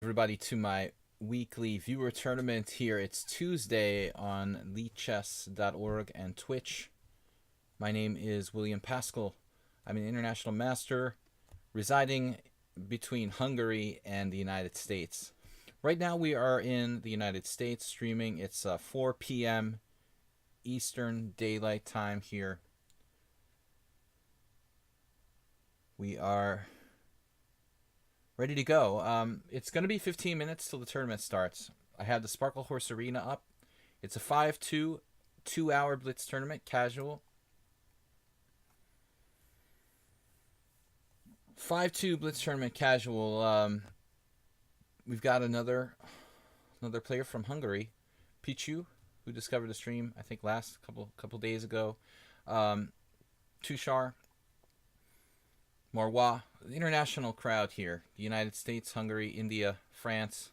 Everybody to my weekly viewer tournament here. It's Tuesday on lichess.org and Twitch. My name is Will Paschall. I'm an international master residing between Hungary and the United States. Right now we are in the United States streaming. It's 4 p.m. Eastern Daylight Time here. We are ready to go. It's going to be 15 minutes till the tournament starts. I have the Sparkle Horse Arena up. It's a 5-2, 2-hour blitz tournament, casual. 5-2 blitz tournament, casual. We've got another player from Hungary, Pichu, who discovered the stream, I think last couple days ago. Tushar, Morwa, the international crowd here. The United States, Hungary, India, France,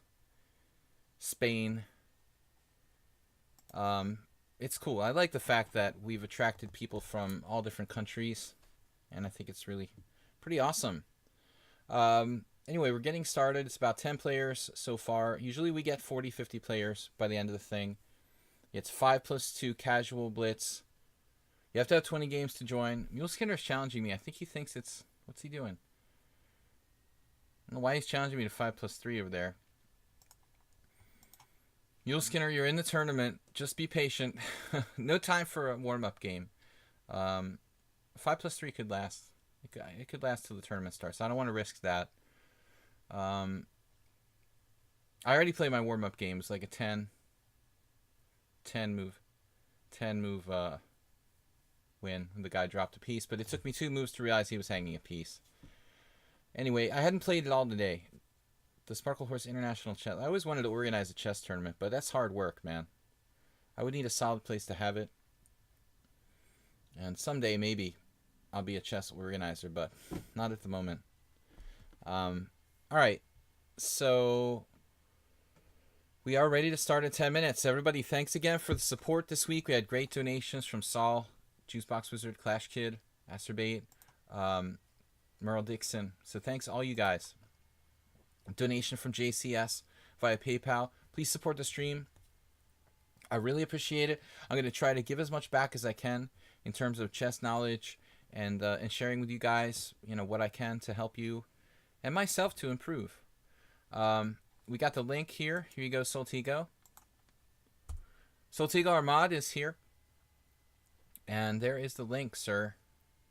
Spain. It's cool. I like the fact that we've attracted people from all different countries, and I think it's really pretty awesome. Anyway, we're getting started. It's about 10 players so far. Usually we get 40, 50 players by the end of the thing. It's 5+2 casual blitz. You have to have 20 games to join. Mule Skinner's challenging me. I think he thinks it's... What's he doing? I don't know why he's challenging me to 5+3 over there. Mule Skinner, you're in the tournament. Just be patient. No time for a warm-up game. 5+3 could last. It could last till the tournament starts. I don't want to risk that. I already played my warm-up game. It's like a 10 move win. The guy dropped a piece, but it took me 2 moves to realize he was hanging a piece. Anyway, I hadn't played it all today. The Sparkle Horse International Chess. I always wanted to organize a chess tournament, but that's hard work, man. I would need a solid place to have it. And someday, maybe, I'll be a chess organizer, but not at the moment. Alright, so we are ready to start in 10 minutes. Everybody, thanks again for the support this week. We had great donations from Saul, Juicebox Wizard, Clash Kid, Asterbait, Merle Dixon. So thanks all you guys. Donation from JCS via PayPal. Please support the stream. I really appreciate it. I'm going to try to give as much back as I can in terms of chess knowledge and sharing with you guys, what I can to help you and myself to improve. We got the link here. Here you go, Soltigo. Soltigo Armad is here. And there is the link, sir.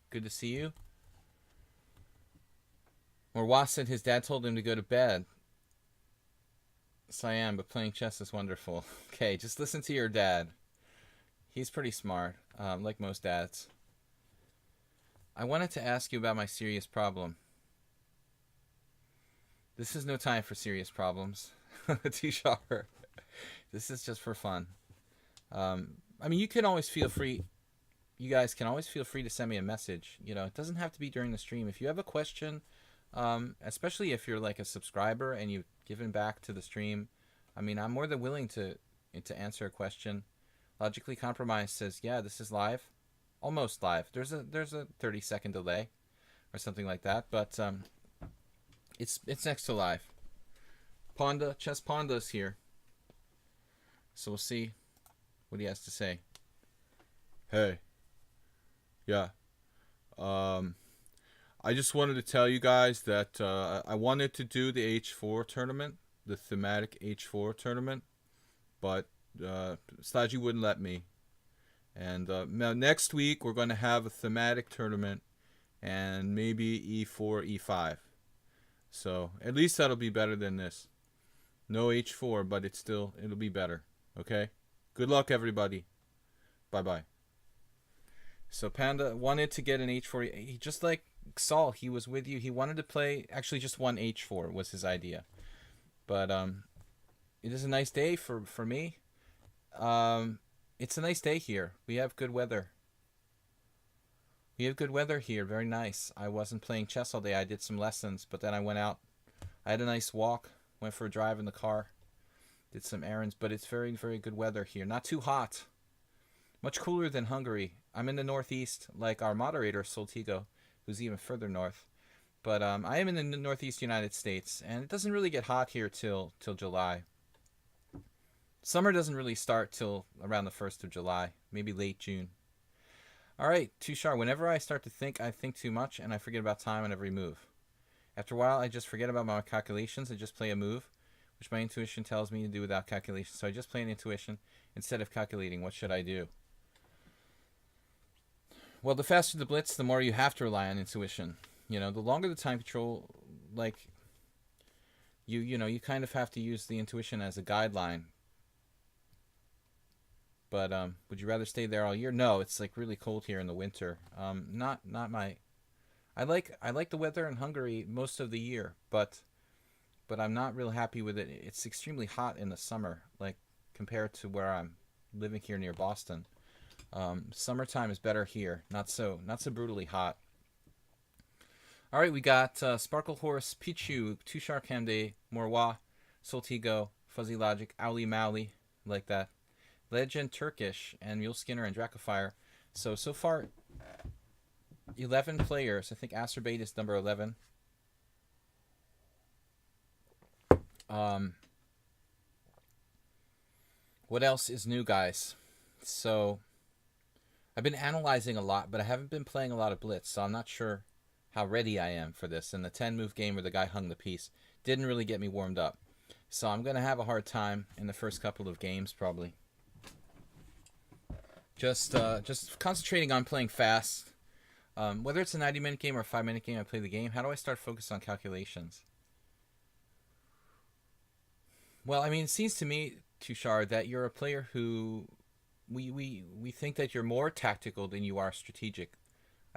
Good to see you. Morwa said his dad told him to go to bed. So I am, but playing chess is wonderful. Okay, just listen to your dad. He's pretty smart, like most dads. I wanted to ask you about my serious problem. This is no time for serious problems. T-Shar. This is just for fun. I mean, you can always feel free... You guys can always feel free to send me a message. It doesn't have to be during the stream. If you have a question, especially if you're like a subscriber and you've given back to the stream, I mean, I'm more than willing to answer a question. Logically Compromised says, yeah, this is live. Almost live. There's a 30-second delay or something like that, but it's next to live. Ponda, Chess Ponda's here. So we'll see what he has to say. Hey. Yeah. I just wanted to tell you guys that I wanted to do the H4 tournament, the thematic H4 tournament, but Slagy wouldn't let me. And now next week we're going to have a thematic tournament and maybe E4, E5. So at least that'll be better than this. No H4, but it'll be better. Okay? Good luck, everybody. Bye-bye. So Panda wanted to get an H4. He, just like Saul, he was with you. He wanted to play actually just one H4 was his idea. But it is a nice day for me. It's a nice day here. We have good weather. We have good weather here. Very nice. I wasn't playing chess all day. I did some lessons, but then I went out. I had a nice walk. Went for a drive in the car. Did some errands, but it's very, very good weather here. Not too hot. Much cooler than Hungary. I'm in the northeast, like our moderator, Soltigo, who's even further north. But I am in the Northeast United States, and it doesn't really get hot here till July. Summer doesn't really start till around the 1st of July, maybe late June. All right, Tushar, whenever I start to think, I think too much, and I forget about time on every move. After a while, I just forget about my calculations and just play a move, which my intuition tells me to do without calculations. So I just play an intuition instead of calculating. What should I do? Well, the faster the blitz, the more you have to rely on intuition. You know, the longer the time control, like, you kind of have to use the intuition as a guideline. But would you rather stay there all year? No, it's like really cold here in the winter. Not my. I like the weather in Hungary most of the year, but I'm not real happy with it. It's extremely hot in the summer, like compared to where I'm living here near Boston. Summertime is better here, not so brutally hot. All right, we got Sparkle Horse, Pichu, Tushar Kamde, Morwa, Soltigo, Fuzzy Logic, Owly Mowly, like that. Legend Turkish, and Mule Skinner and Dracofire. So far, 11 players. I think Acerbate is number 11. What else is new, guys? So, I've been analyzing a lot, but I haven't been playing a lot of Blitz, so I'm not sure how ready I am for this. And the 10-move game where the guy hung the piece didn't really get me warmed up. So I'm going to have a hard time in the first couple of games, probably. Just concentrating on playing fast. Whether it's a 90-minute game or a 5-minute game, I play the game. How do I start focusing on calculations? Well, I mean, it seems to me, Tushar, that you're a player who we think that you're more tactical than you are strategic.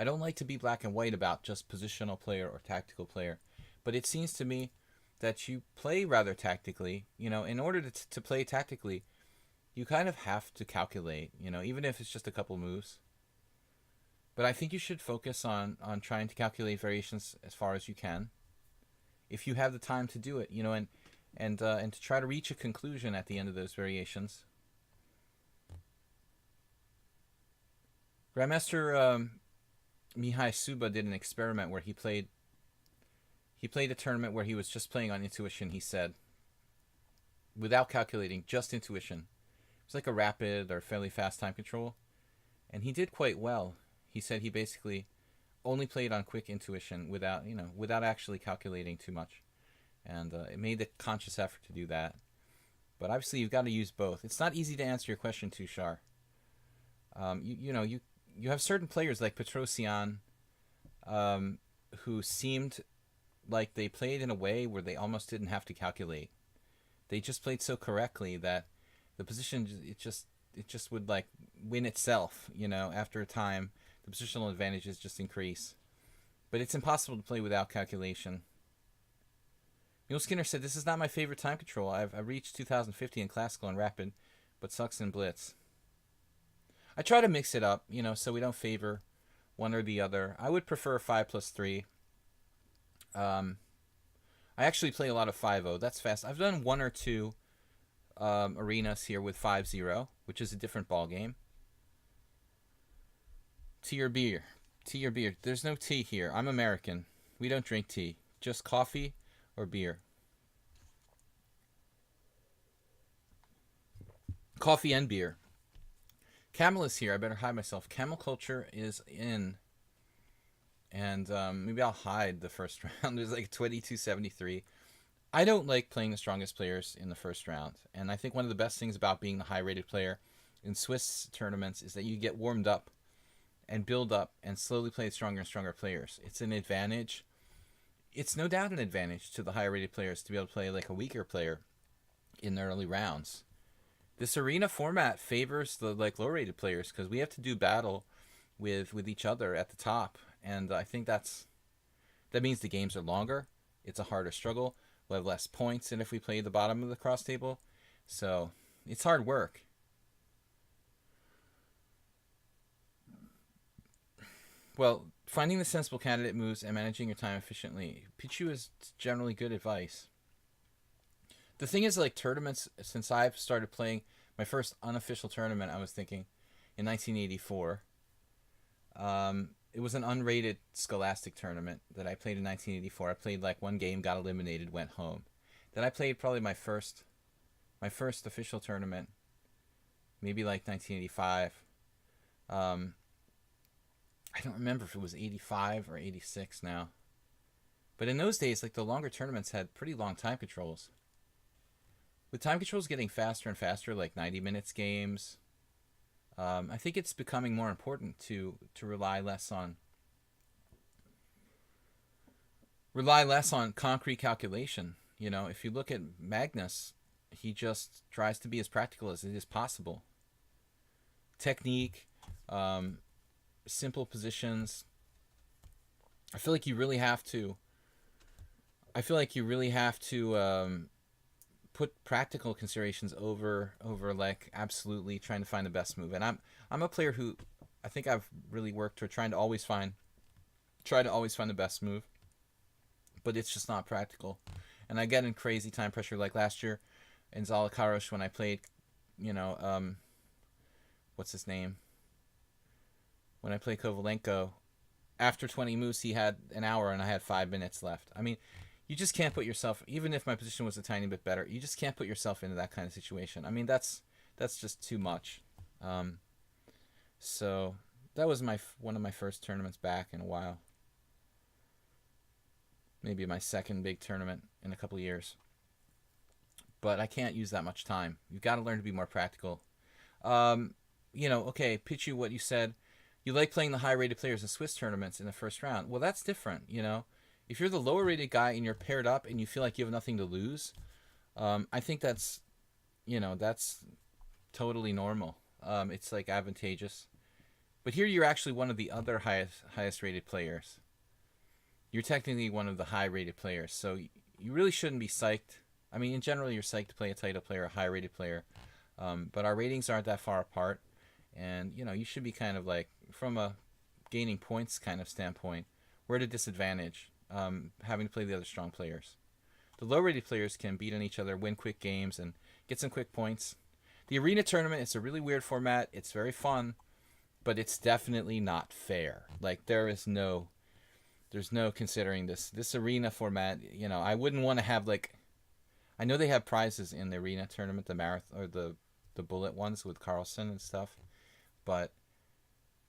I don't like to be black and white about just positional player or tactical player, but it seems to me that you play rather tactically. You know, in order to play tactically, you kind of have to calculate, you know, even if it's just a couple moves. But I think you should focus on trying to calculate variations as far as you can, if you have the time to do it, you know, and to try to reach a conclusion at the end of those variations. Grandmaster Mihai Suba did an experiment where he played a tournament where he was just playing on intuition, he said, without calculating, just intuition. It was like a rapid or fairly fast time control, and he did quite well. He said he basically only played on quick intuition without actually calculating too much, and it made a conscious effort to do that. But obviously, you've got to use both. It's not easy to answer your question, Tushar. You have certain players like Petrosian, who seemed like they played in a way where they almost didn't have to calculate. They just played so correctly that the position it just would like win itself. You know, after a time, the positional advantages just increase. But it's impossible to play without calculation. Mule Skinner said, "This is not my favorite time control. I've reached 2050 in classical and rapid, but sucks in blitz." I try to mix it up, you know, so we don't favor one or the other. I would prefer 5+3. I actually play a lot of 5-0. That's fast. I've done one or two arenas here with 5-0, which is a different ball game. Tea or beer? Tea or beer? There's no tea here. I'm American. We don't drink tea. Just coffee or beer. Coffee and beer. Camel is here. I better hide myself. Camel culture is in. And maybe I'll hide the first round. There's like 2273. I don't like playing the strongest players in the first round. And I think one of the best things about being the high-rated player in Swiss tournaments is that you get warmed up and build up and slowly play stronger and stronger players. It's an advantage. It's no doubt an advantage to the higher-rated players to be able to play like a weaker player in the early rounds. This arena format favors the like low-rated players because we have to do battle with each other at the top, and I think that means the games are longer. It's a harder struggle. We'll have less points than if we play the bottom of the cross table, so it's hard work. Well, finding the sensible candidate moves and managing your time efficiently. Pichu is generally good advice. The thing is, like, tournaments, since I've started playing my first unofficial tournament, I was thinking, in 1984, it was an unrated Scholastic tournament that I played in 1984. I played like one game, got eliminated, went home. Then I played probably my first official tournament, maybe like 1985. I don't remember if it was 85 or 86 now. But in those days, like the longer tournaments had pretty long time controls. With time controls getting faster and faster, like 90 minutes games, I think it's becoming more important to rely less on concrete calculation. You know, if you look at Magnus, he just tries to be as practical as it is possible. Technique, simple positions. I feel like you really have to put practical considerations over like absolutely trying to find the best move. And I'm a player who I think I've really worked toward trying to always find the best move, but it's just not practical. And I get in crazy time pressure, like last year in Zalakaros when I played, what's his name? When I played Kovalenko, after 20 moves he had an hour and I had 5 minutes left. I mean, you just can't put yourself, even if my position was a tiny bit better, you just can't put yourself into that kind of situation. I mean, that's just too much. So that was one of my first tournaments back in a while. Maybe my second big tournament in a couple of years. But I can't use that much time. You've got to learn to be more practical. Okay, Pichu, what you said, you like playing the high-rated players in Swiss tournaments in the first round. Well, that's different, If you're the lower-rated guy and you're paired up and you feel like you have nothing to lose, I think that's totally normal. It's like advantageous. But here you're actually one of the other highest-rated players. You're technically one of the high-rated players, so you really shouldn't be psyched. I mean, in general, you're psyched to play a title player, a high-rated player. But our ratings aren't that far apart. And, you should be kind of like, from a gaining points kind of standpoint, we're at a disadvantage. Having to play the other strong players. The low-rated players can beat on each other, win quick games, and get some quick points. The arena tournament, it's a really weird format. It's very fun, but it's definitely not fair. Like, there's no considering this arena format. I wouldn't want to have, like, I know they have prizes in the arena tournament, the marathon or the bullet ones with Carlsen and stuff, but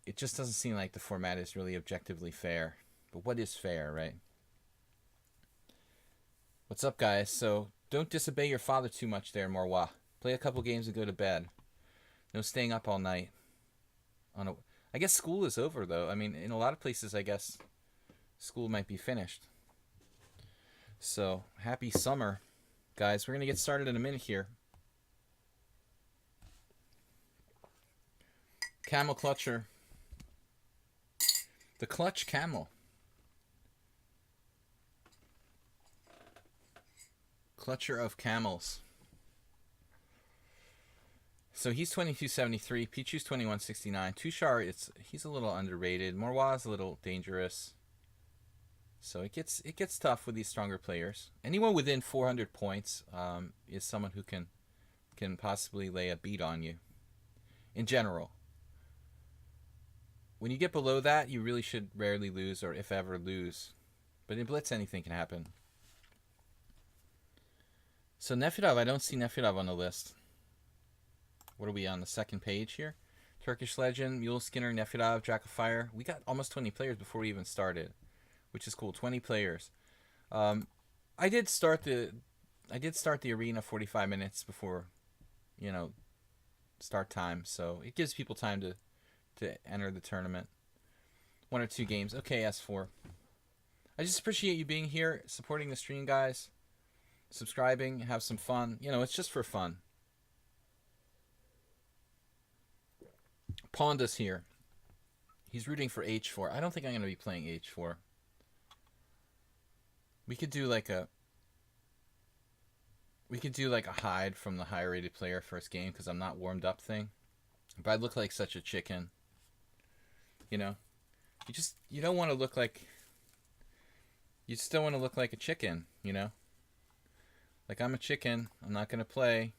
it just doesn't seem like the format is really objectively fair. But what is fair, right? What's up, guys? So don't disobey your father too much there, Morwa. Play a couple games and go to bed. No staying up all night. I guess school is over, though. I mean, in a lot of places, I guess school might be finished. So happy summer, guys. We're going to get started in a minute here. Camel Clutcher. The Clutch Camel. Clutcher of Camels. So he's 2273. Pichu's 2169. Tushar, he's a little underrated. Morwa's a little dangerous. So it gets tough with these stronger players. Anyone within 400 points is someone who can possibly lay a beat on you. In general. When you get below that, you really should rarely lose, or if ever lose. But in Blitz, anything can happen. So Nefedov, I don't see Nefedov on the list. What are we on, the second page here? Turkish Legend, Mule Skinner, Nefedov, Jack of Fire. We got almost 20 players before we even started, which is cool. 20 players. I did start the arena 45 minutes before, start time, so it gives people time to enter the tournament. 1 or 2 games. Okay, S4. I just appreciate you being here, supporting the stream, guys. Subscribing, have some fun. It's just for fun. Ponda's here. He's rooting for H4. I don't think I'm going to be playing H4. We could do like a hide from the higher rated player first game because I'm not warmed up thing. But I look like such a chicken. You don't want to look like, you still want to look like a chicken, Like, I'm a chicken. I'm not going to play.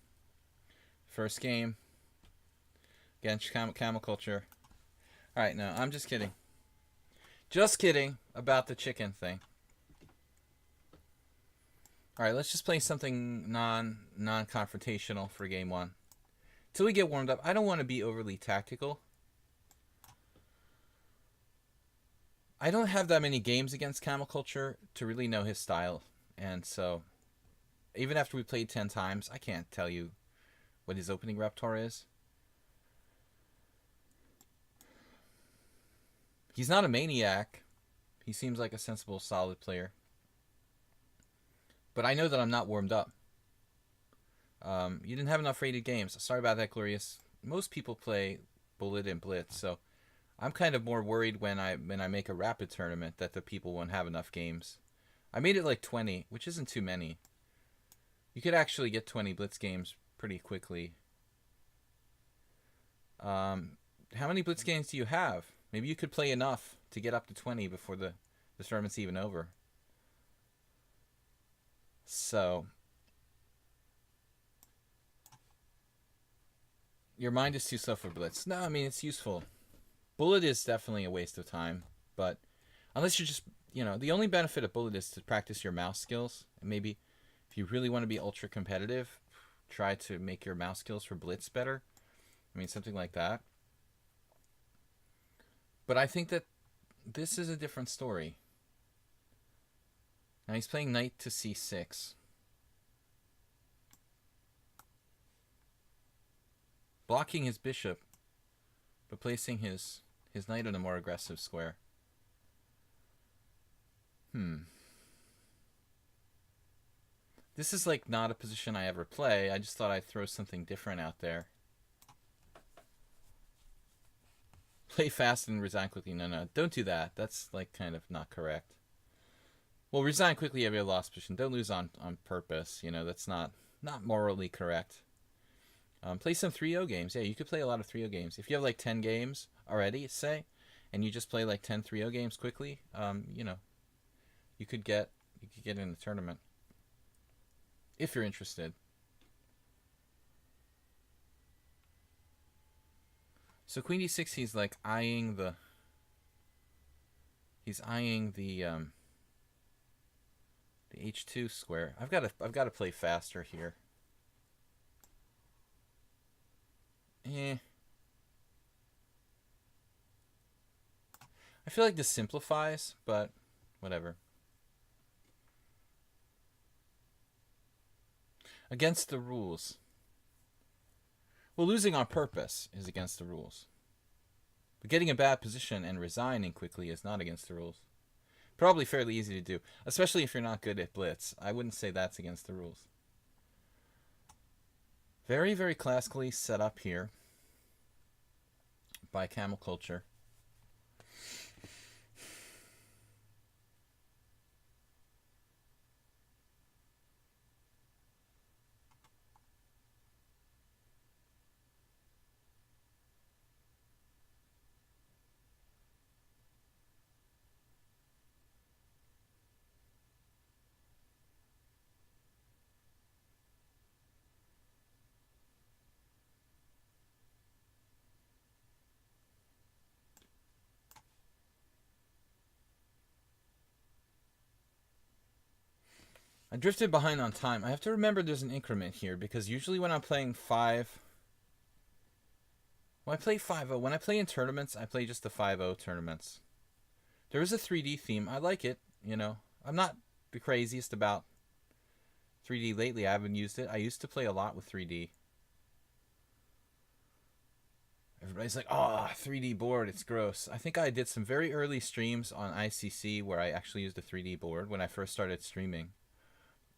First game. Against camel culture. Alright, no, I'm just kidding. Just kidding about the chicken thing. All right, let's just play something non-confrontational for game one. Till we get warmed up. I don't want to be overly tactical. I don't have that many games against Camel Culture to really know his style. And so, even after we played 10 times, I can't tell you what his opening repertoire is. He's not a maniac. He seems like a sensible, solid player. But I know that I'm not warmed up. You didn't have enough rated games. Sorry about that, Glorious. Most people play Bullet and Blitz, so I'm kind of more worried when I make a rapid tournament that the people won't have enough games. I made it like 20, which isn't too many. You could actually get 20 Blitz games pretty quickly. How many Blitz games do you have? Maybe you could play enough to get up to 20 before the tournament's even over. So, your mind is too slow for Blitz. No, I mean, it's useful. Bullet is definitely a waste of time, but unless you're just, the only benefit of Bullet is to practice your mouse skills. And maybe if you really want to be ultra competitive, try to make your mouse skills for Blitz better. I mean, something like that. But I think that this is a different story. Now he's playing knight to c6. Blocking his bishop, but placing his knight in a more aggressive square. This is like not a position I ever play. I just thought I'd throw something different out there. Play fast and resign quickly. No, don't do that. That's like kind of not correct. Well, resign quickly if you have a lost position. Don't lose on purpose. That's not morally correct. Play some 3-0 games. Yeah, you could play a lot of 3-0 games. If you have like 10 games already, say, and you just play like 10 3-0 games quickly, you could get in the tournament if you're interested. So queen d6, he's like eyeing the h2 square. I've got to play faster here. I feel like this simplifies, but whatever. Against the rules. Well, losing on purpose is against the rules. But getting a bad position and resigning quickly is not against the rules. Probably fairly easy to do, especially if you're not good at Blitz. I wouldn't say that's against the rules. Very, very classically set up here by Camel Culture. I drifted behind on time. I have to remember there's an increment here, because usually when I'm playing 5... Well, I play 5-0. When I play in tournaments, I play just the 5-0 tournaments. There is a 3D theme. I like it, I'm not the craziest about 3D lately. I haven't used it. I used to play a lot with 3D. Everybody's like, oh, 3D board, it's gross. I think I did some very early streams on ICC where I actually used a 3D board when I first started streaming.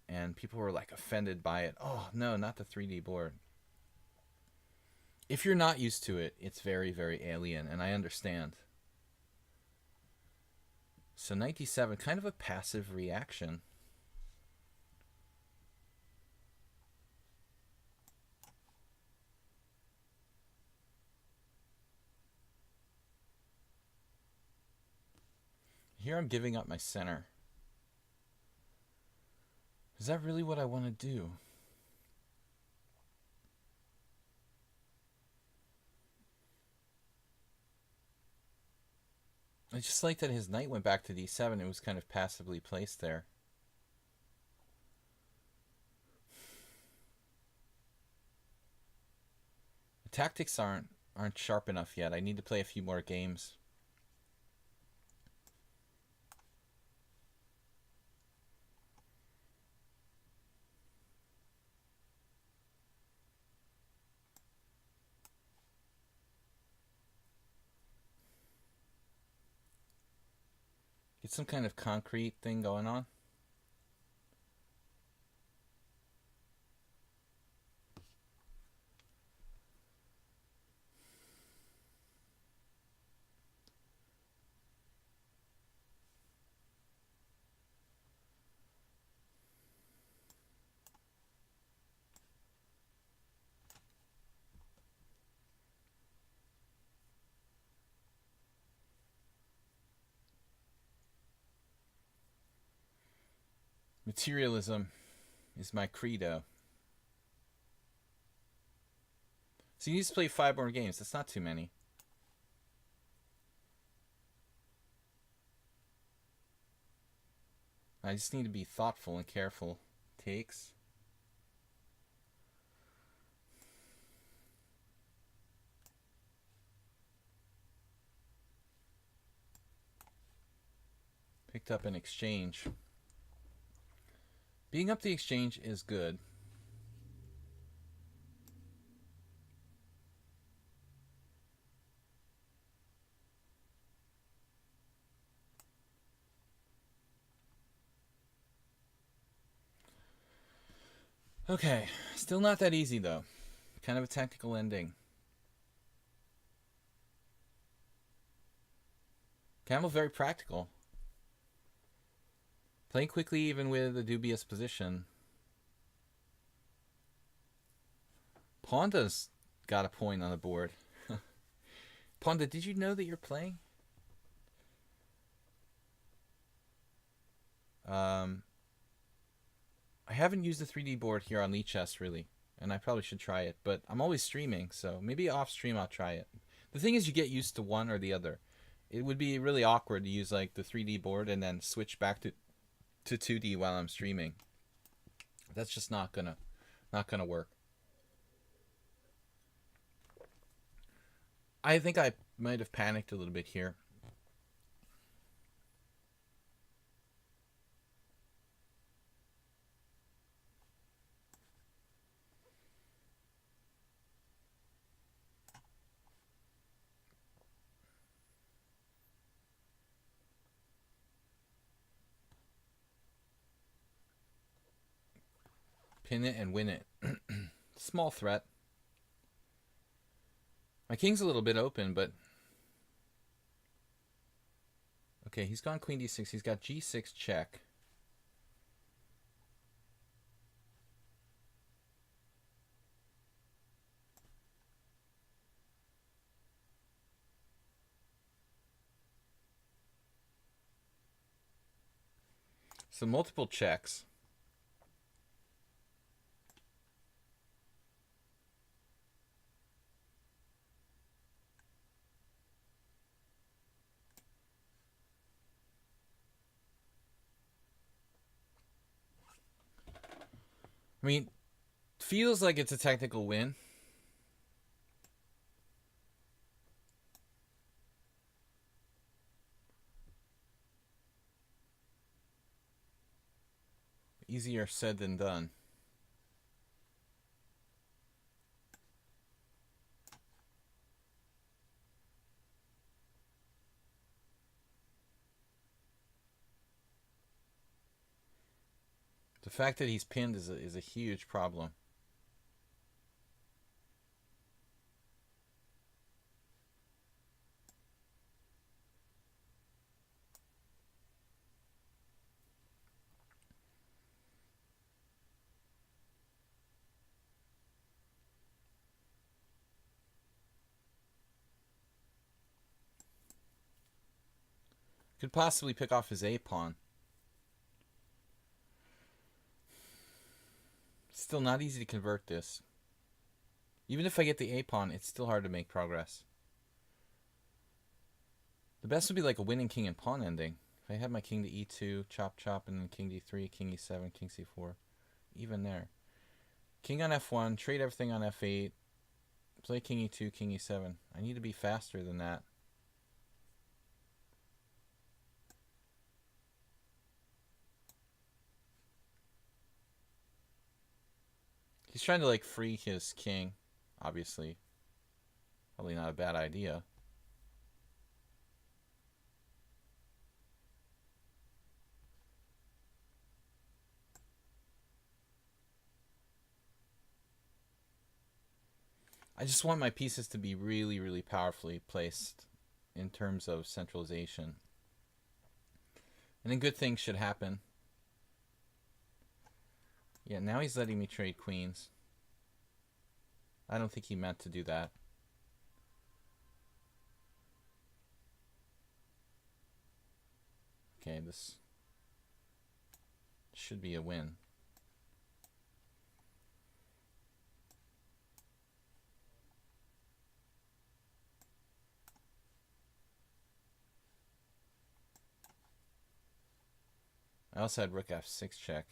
And people were like offended by it. Oh, no, not the 3D board. If you're not used to it, it's very, very alien, and I understand. So 97, kind of a passive reaction. Here I'm giving up my center. Is that really what I want to do? just like that his knight went back to d7. It was kind of passively placed there. The tactics aren't sharp enough yet. I need to play a few more games. Get some kind of concrete thing going on. Materialism is my credo. So you need to play 5 more games. That's not too many. I just need to be thoughtful and careful. Takes. Picked up an exchange. Being up the exchange is good. Okay, still not that easy though. Kind of a tactical ending. Camel very practical. Playing quickly even with a dubious position. Ponda's got a point on the board. Ponda, did you know that you're playing? I haven't used the 3D board here on lichess really, and I probably should try it, but I'm always streaming, so maybe off stream I'll try it. The thing is you get used to one or the other. It would be really awkward to use like the 3D board and then switch back to 2D while I'm streaming. That's just not gonna work. I think I might have panicked a little bit here. Pin it and win it. Small threat. My king's a little bit open, but... Okay, he's gone queen d6. He's got g6 check. So multiple checks. I mean, feels like it's a technical win. Easier said than done. The fact that he's pinned is a huge problem. Could possibly pick off his A-pawn. Still not easy to convert this. Even if I get the A-pawn, it's still hard to make progress. The best would be like a winning king and pawn ending. If I had my king to e2, chop chop, and then king d3, king e7, king c4. Even there. King on f1, trade everything on f8, play king e2, king e7. I need to be faster than that. He's trying to like free his king, obviously. Probably not a bad idea. I just want my pieces to be really, really powerfully placed in terms of centralization. And then good things should happen. Yeah, now he's letting me trade queens. I don't think he meant to do that. Okay, this should be a win. I also had rook f6 check.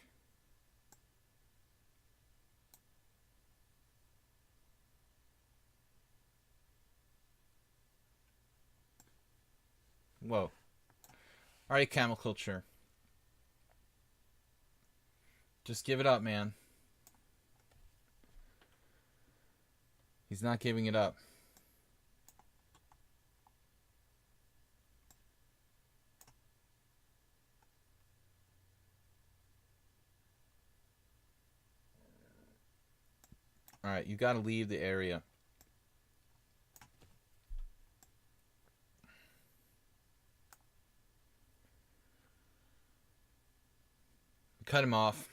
Whoa. Alright, camel culture. Just give it up, man. He's not giving it up. Alright, you gotta leave the area. Cut him off.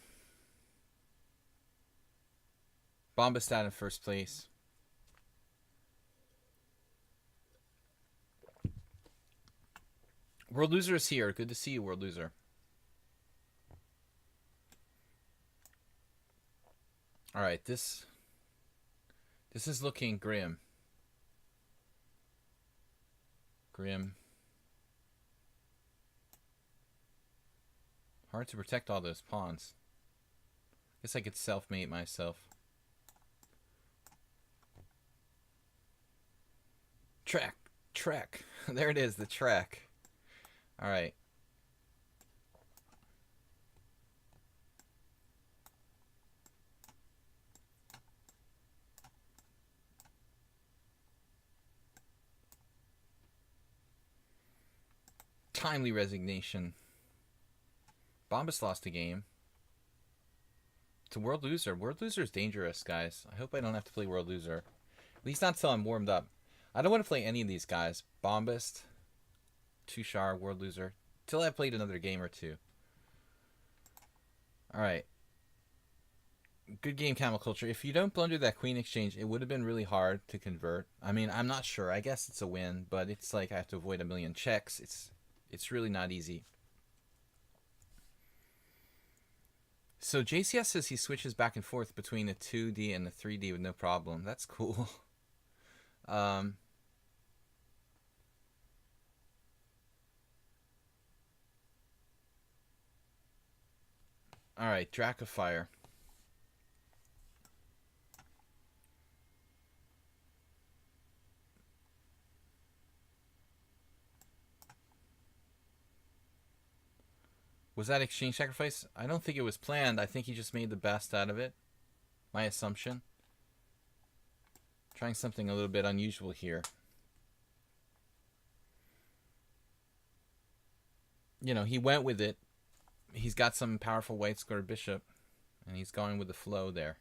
Bombastat in first place. World Loser is here. Good to see you, World Loser. Alright, this is looking grim. Grim. Hard to protect all those pawns. Guess I could self-mate myself. Track. There it is, the track. Alright. Timely resignation. Bombas lost a game. It's a World Loser. World Loser is dangerous, guys. I hope I don't have to play World Loser. At least not until I'm warmed up. I don't want to play any of these guys. Bombast, Tushar, World Loser. Till I've played another game or two. Alright. Good game, Camel Culture. If you don't blunder that queen exchange, it would have been really hard to convert. I mean, I'm not sure. I guess it's a win, but it's like I have to avoid a million checks. It's really not easy. So JCS says he switches back and forth between the 2D and the 3D with no problem. That's cool. Alright, Dracofire. Was that exchange sacrifice? I don't think it was planned. I think he just made the best out of it. My assumption. Trying something a little bit unusual here. You know, he went with it. He's got some powerful white square bishop. And he's going with the flow there.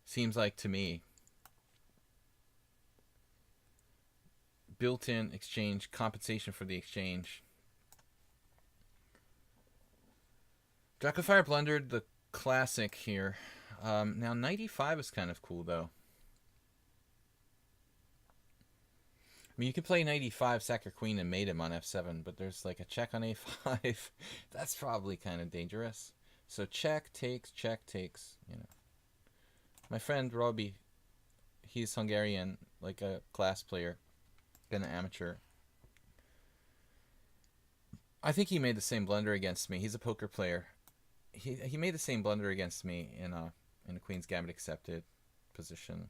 Seems like to me. Built-in exchange, compensation for the exchange. Dracofire blundered the classic here. Now, knight e5 is kind of cool, though. I mean, you can play knight e5, sack your queen, and mate him on f7, but there's like a check on a5. That's probably kind of dangerous. So check takes, you know. My friend Robbie, he's Hungarian, like a class player, been an amateur. I think he made the same blunder against me. He's a poker player. He made the same blunder against me in a Queen's Gambit accepted position.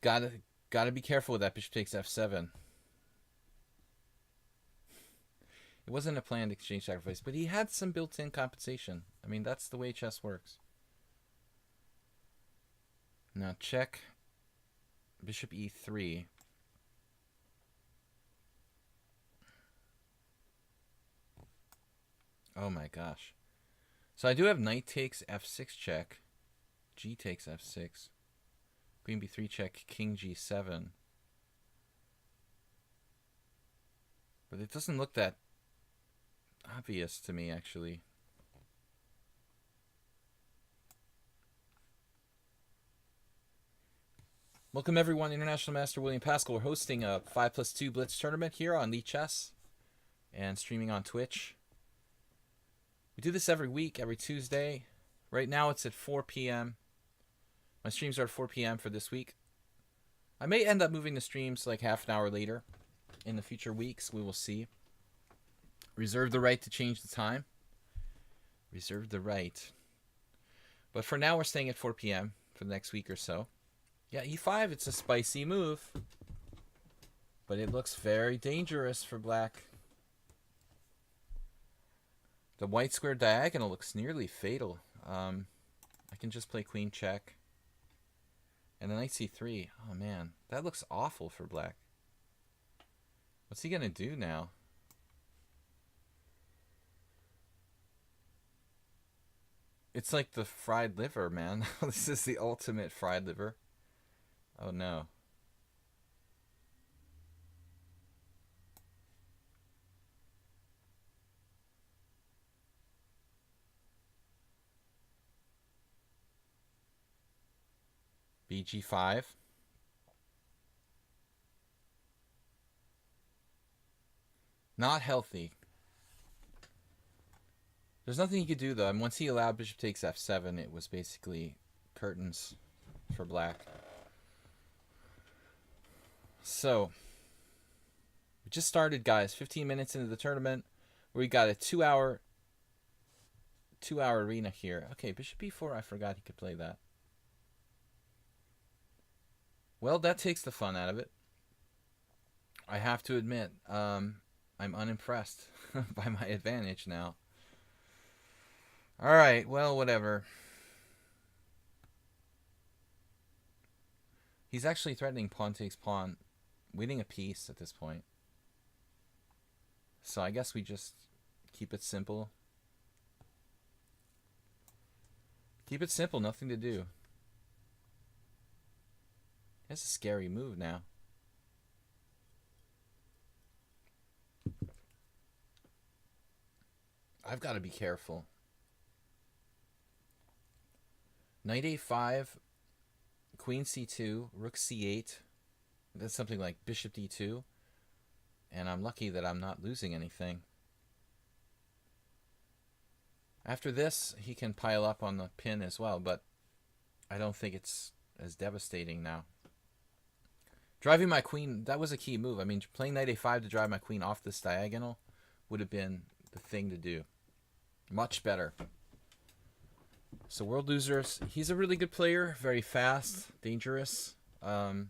Gotta be careful with that. Bishop takes f7. It wasn't a planned exchange sacrifice, but he had some built-in compensation. I mean, that's the way chess works. Now check. Bishop e3. Oh my gosh. So I do have knight takes f6 check. G takes f6. Queen b3 check, king g7. But it doesn't look that obvious to me, actually. Welcome everyone, International Master William Paschall. We're hosting a 5+2 Blitz tournament here on lichess and streaming on Twitch. We do this every week, every Tuesday. Right now it's at 4 p.m. My streams are at 4 p.m. for this week. I may end up moving the streams like half an hour later in the future weeks. We will see. Reserve the right to change the time. Reserve the right. But for now, we're staying at 4 p.m. for the next week or so. Yeah, e5, it's a spicy move. But it looks very dangerous for black. The white square diagonal looks nearly fatal. I can just play queen check. And then knight c3. Oh, man. That looks awful for black. What's he going to do now? It's like the fried liver, man. This is the ultimate fried liver. Oh, no. bg5. Not healthy. There's nothing he could do, though. And once he allowed bishop takes f7, it was basically curtains for black. So, we just started, guys. 15 minutes into the tournament. We got a 2-hour arena here. Okay, bishop b4, I forgot he could play that. Well, that takes the fun out of it. I have to admit, I'm unimpressed by my advantage now. Alright, well, whatever. He's actually threatening pawn takes pawn, winning a piece at this point. So I guess we just keep it simple. Keep it simple, nothing to do. That's a scary move now. I've got to be careful. Knight a5, queen c2, rook c8. That's something like bishop d2. And I'm lucky that I'm not losing anything. After this, he can pile up on the pin as well, but I don't think it's as devastating now. Driving my queen, that was a key move. I mean, playing knight a5 to drive my queen off this diagonal would have been the thing to do. Much better. So World Losers, he's a really good player. Very fast, dangerous. S4,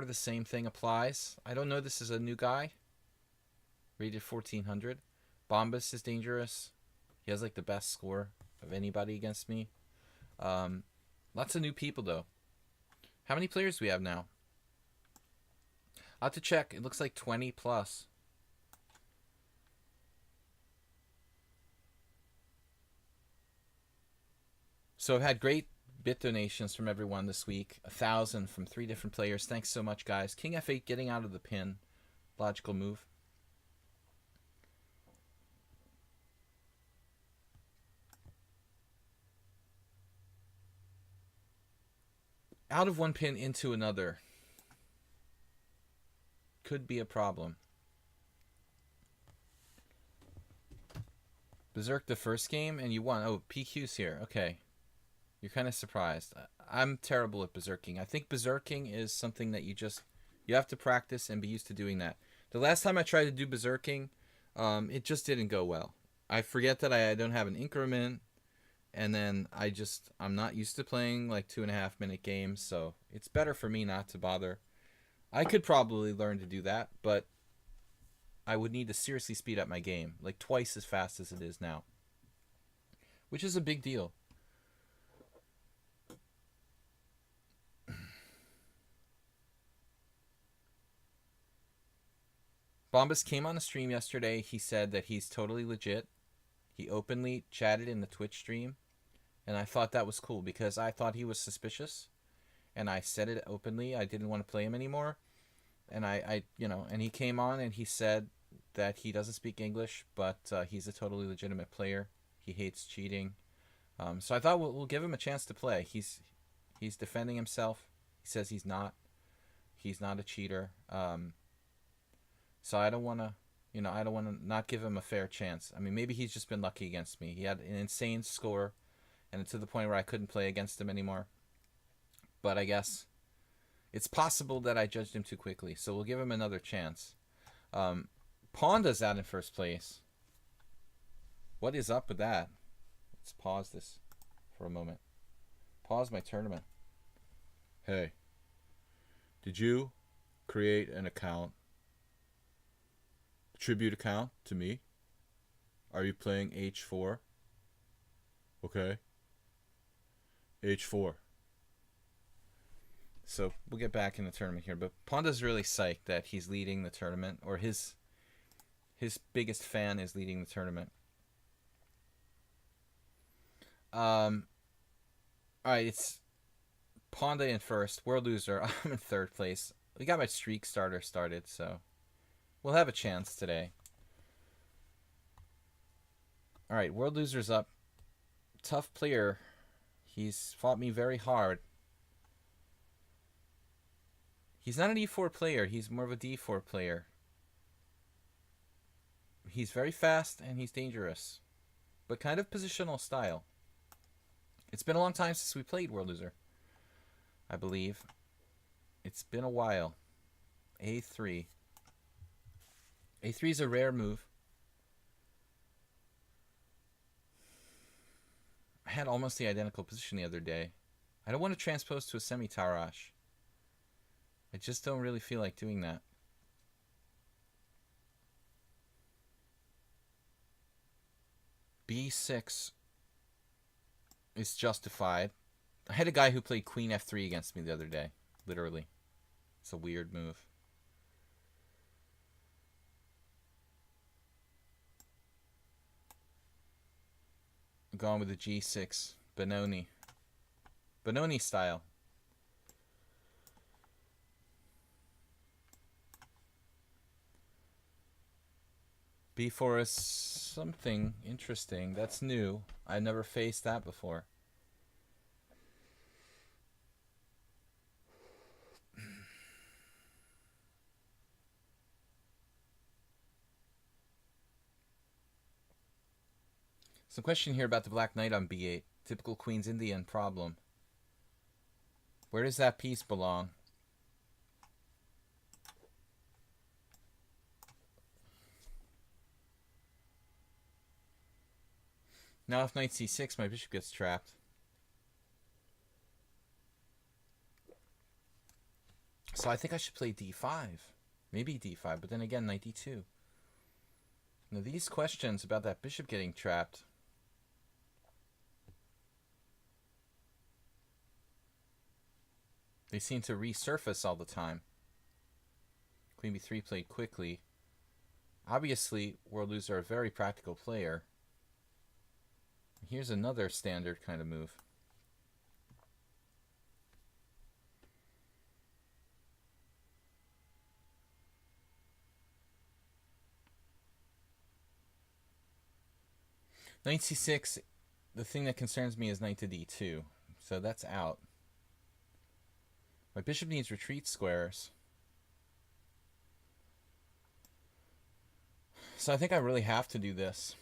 the same thing applies. I don't know, this is a new guy. Rated 1400. Bombas is dangerous. He has like the best score of anybody against me. Lots of new people, though. How many players do we have now? I'll have to check. It looks like 20 plus. So I've had great bit donations from everyone this week. 1,000 from 3 different players. Thanks so much, guys. King f8 getting out of the pin. Logical move. Out of one pin into another could be a problem. Berserk the first game and you won. Oh, PQ's here. Okay. You're kind of surprised. I'm terrible at berserking. I think berserking is something that you have to practice and be used to doing that. The last time I tried to do berserking, it just didn't go well. I forget that I don't have an increment, and then I'm not used to playing like 2.5 minute games, so it's better for me not to bother. I could probably learn to do that, but I would need to seriously speed up my game, like twice as fast as it is now, which is a big deal. Bombas came on the stream yesterday. He said that he's totally legit. He openly chatted in the Twitch stream, and I thought that was cool because I thought he was suspicious, and I said it openly. I didn't want to play him anymore, and and he came on and he said that he doesn't speak English, but he's a totally legitimate player. He hates cheating, so I thought we'll give him a chance to play. He's defending himself. He says he's not a cheater. So I don't want to, I don't want to not give him a fair chance. I mean, maybe he's just been lucky against me. He had an insane score, and to the point where I couldn't play against him anymore. But I guess it's possible that I judged him too quickly, so we'll give him another chance. Ponda's out in first place. What is up with that? Let's pause this for a moment. Pause my tournament. Hey, did you create an account? Tribute account to me? Are you playing H4? Okay. H4. So we'll get back in the tournament here, but Ponda's really psyched that he's leading the tournament, or his biggest fan is leading the tournament. Alright, it's Ponda in first, world loser. I'm in third place. We got my streak starter started, so we'll have a chance today. Alright, world loser's up. Tough player. He's fought me very hard. He's not an E4 player. He's more of a D4 player. He's very fast and he's dangerous, but kind of positional style. It's been a long time since we played World Loser, I believe. It's been a while. A3. A3 is a rare move. I had almost the identical position the other day. I don't want to transpose to a semi-Tarash. I just don't really feel like doing that. B6 is justified. I had a guy who played Queen F3 against me the other day. Literally. It's a weird move. I'm going with the G6. Benoni. Benoni style. B4 is something interesting. That's new. I never faced that before. Some question here about the Black Knight on B8. Typical Queen's Indian problem. Where does that piece belong? Now if knight c6, my bishop gets trapped. So I think I should play d5. Maybe d5, but then again, knight d2. Now these questions about that bishop getting trapped, they seem to resurface all the time. Queen b3 played quickly. Obviously, World Loser a very practical player. Here's another standard kind of move. Knight c6, the thing that concerns me is knight to d2. So that's out. My bishop needs retreat squares. So I think I really have to do this.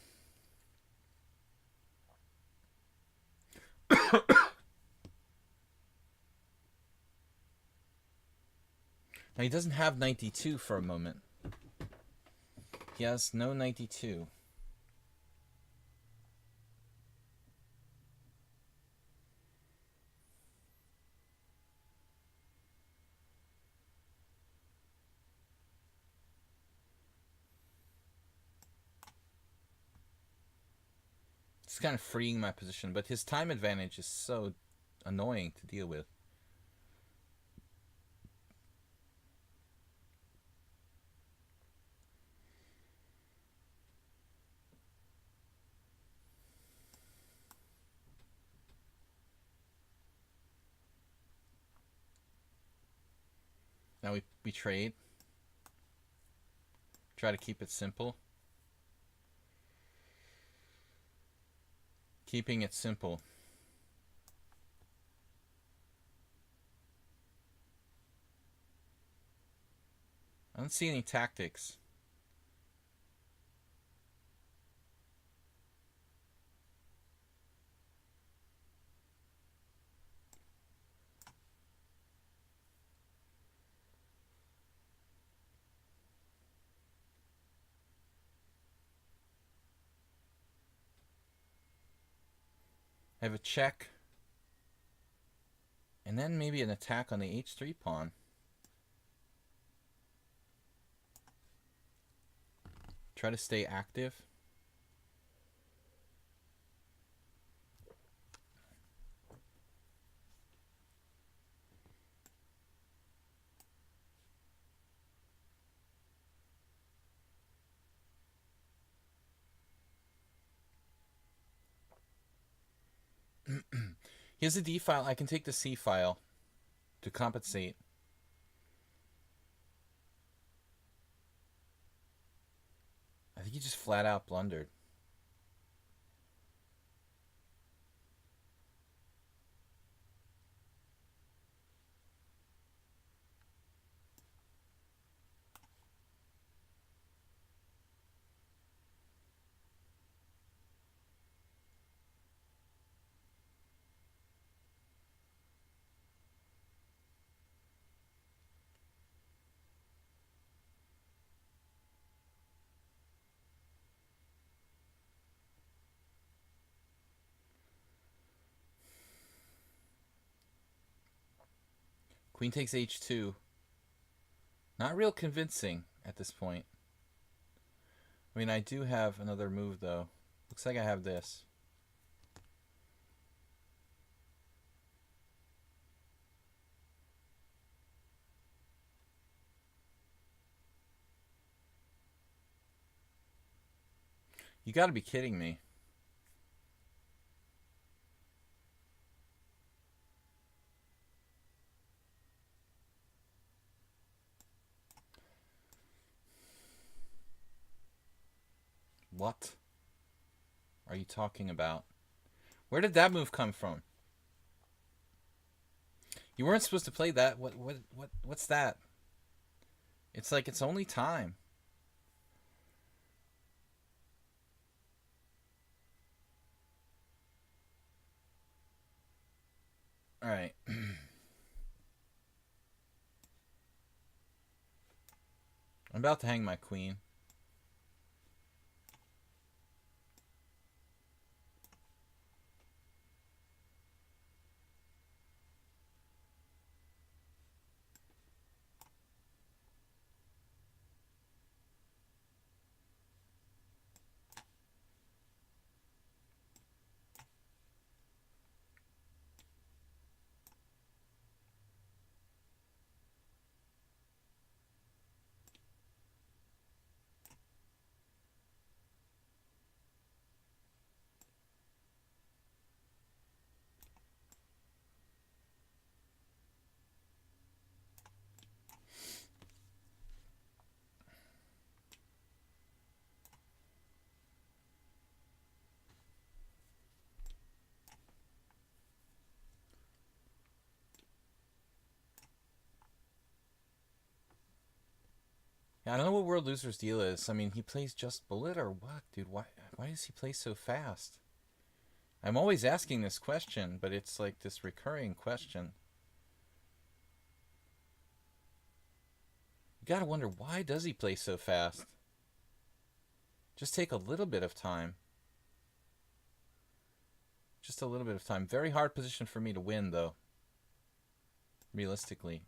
Now he doesn't have 92 for a moment. He has no 92. It's kind of freeing my position, but his time advantage is so annoying to deal with. Now we trade. Try to keep it simple. Keeping it simple. I don't see any tactics. I have a check. And then maybe an attack on the h3 pawn. Try to stay active. He has a D file. I can take the C file to compensate. I think he just flat out blundered. Queen takes h2. Not real convincing at this point. I mean, I do have another move, though. Looks like I have this. You gotta be kidding me. What are you talking about? Where did that move come from? You weren't supposed to play that. What's that? It's like it's only time. All right. I'm about to hang my queen. Yeah, I don't know what World Loser's deal is. I mean, he plays just bullet or what, dude? Why does he play so fast? I'm always asking this question, but it's like this recurring question. gotta wonder, why does he play so fast? Just take a little bit of time. Just a little bit of time. Very hard position for me to win, though. Realistically.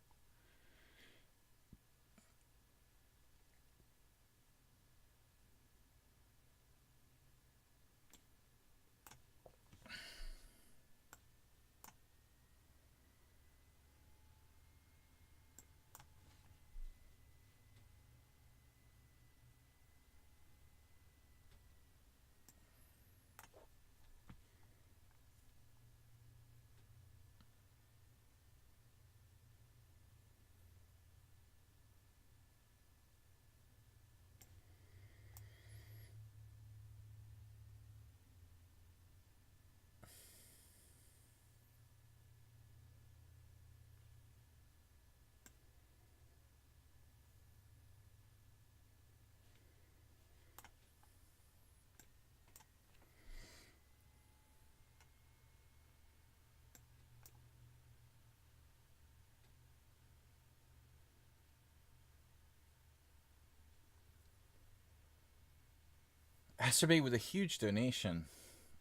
Masturbate with a huge donation.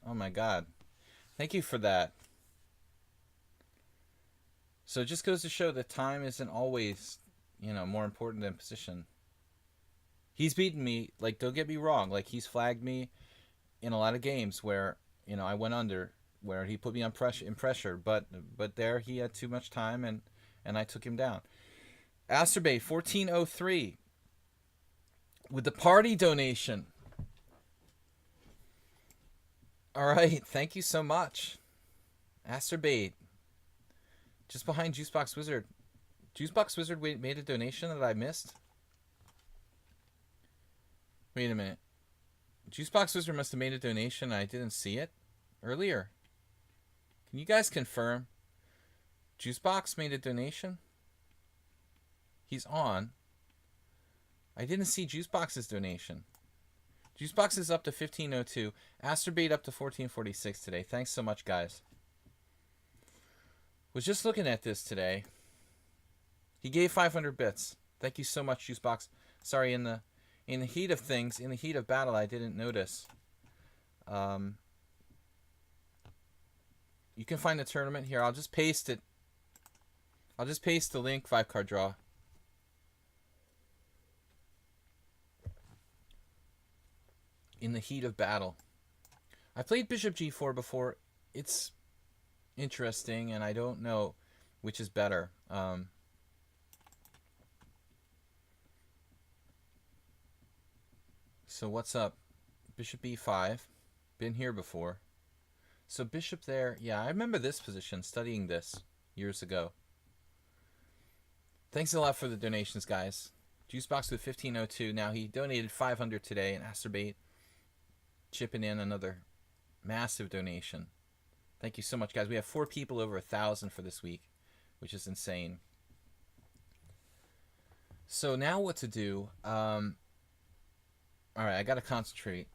Oh my god. Thank you for that. So it just goes to show that time isn't always, more important than position. He's beaten me, like, don't get me wrong, like, he's flagged me in a lot of games where, I went under, where he put me on pressure, but there he had too much time and I took him down. Asterbay 1403 with the party donation. All right, thank you so much. Asterbait. Just behind Juicebox Wizard. Juicebox Wizard made a donation that I missed? Wait a minute. Juicebox Wizard must have made a donation and I didn't see it earlier. Can you guys confirm? Juicebox made a donation? He's on. I didn't see Juicebox's donation. Juicebox is up to 1502. Asterbait up to 1446 today. Thanks so much, guys. Was just looking at this today. He gave 500 bits. Thank you so much, Juicebox. Sorry, in the heat of things, in the heat of battle, I didn't notice. You can find the tournament here. I'll just paste it. I'll just paste the link, 5-card draw. In the heat of battle. I played Bishop G4 before. It's interesting, and I don't know which is better. So what's up? Bishop E5. Been here before. So bishop there. Yeah, I remember this position, studying this years ago. Thanks a lot for the donations, guys. Juicebox with 1502. Now he donated 500 today, and Asterbait chipping in another massive donation. Thank you so much, guys. We have 4 people over 1,000 for this week, which is insane. So now what to do? All right, I got to concentrate.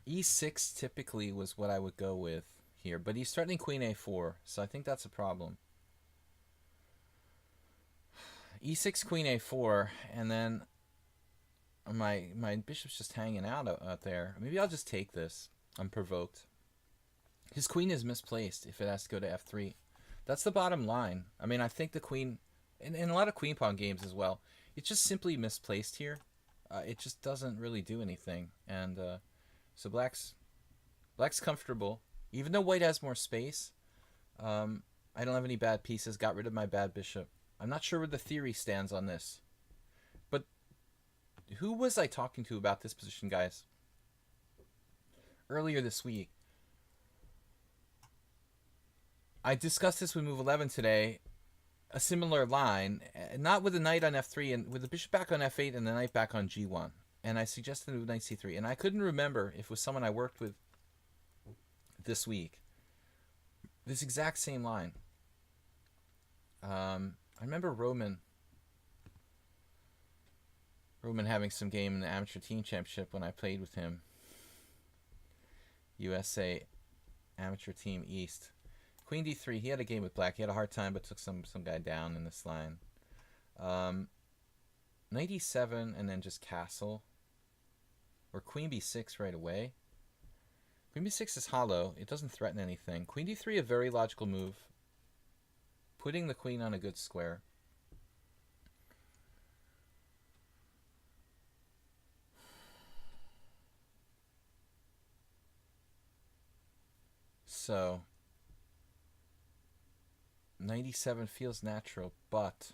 E6 typically was what I would go with here, but he's threatening Queen A4, so I think that's a problem. E6, Queen A4, and then my bishop's just hanging out there. Maybe I'll just take this, unprovoked. His queen is misplaced if it has to go to F3. That's the bottom line. I mean, I think the queen, in a lot of queen pawn games as well, it's just simply misplaced here. It just doesn't really do anything. And so black's comfortable. Even though white has more space, I don't have any bad pieces. Got rid of my bad bishop. I'm not sure where the theory stands on this. But who was I talking to about this position, guys? Earlier this week. I discussed this with move 11 today. A similar line, not with the knight on F3 and with the bishop back on F8 and the knight back on G1. And I suggested move knight C3. And I couldn't remember if it was someone I worked with this week. This exact same line. I remember Roman having some game in the amateur team championship when I played with him. USA amateur team East. Queen D3. He had a game with black. He had a hard time, but took some guy down in this line. knight e7 and then just castle. Or queen b6 right away. Queen b6 is hollow. It doesn't threaten anything. Queen d3, a very logical move. Putting the queen on a good square. So, knight e7 feels natural, but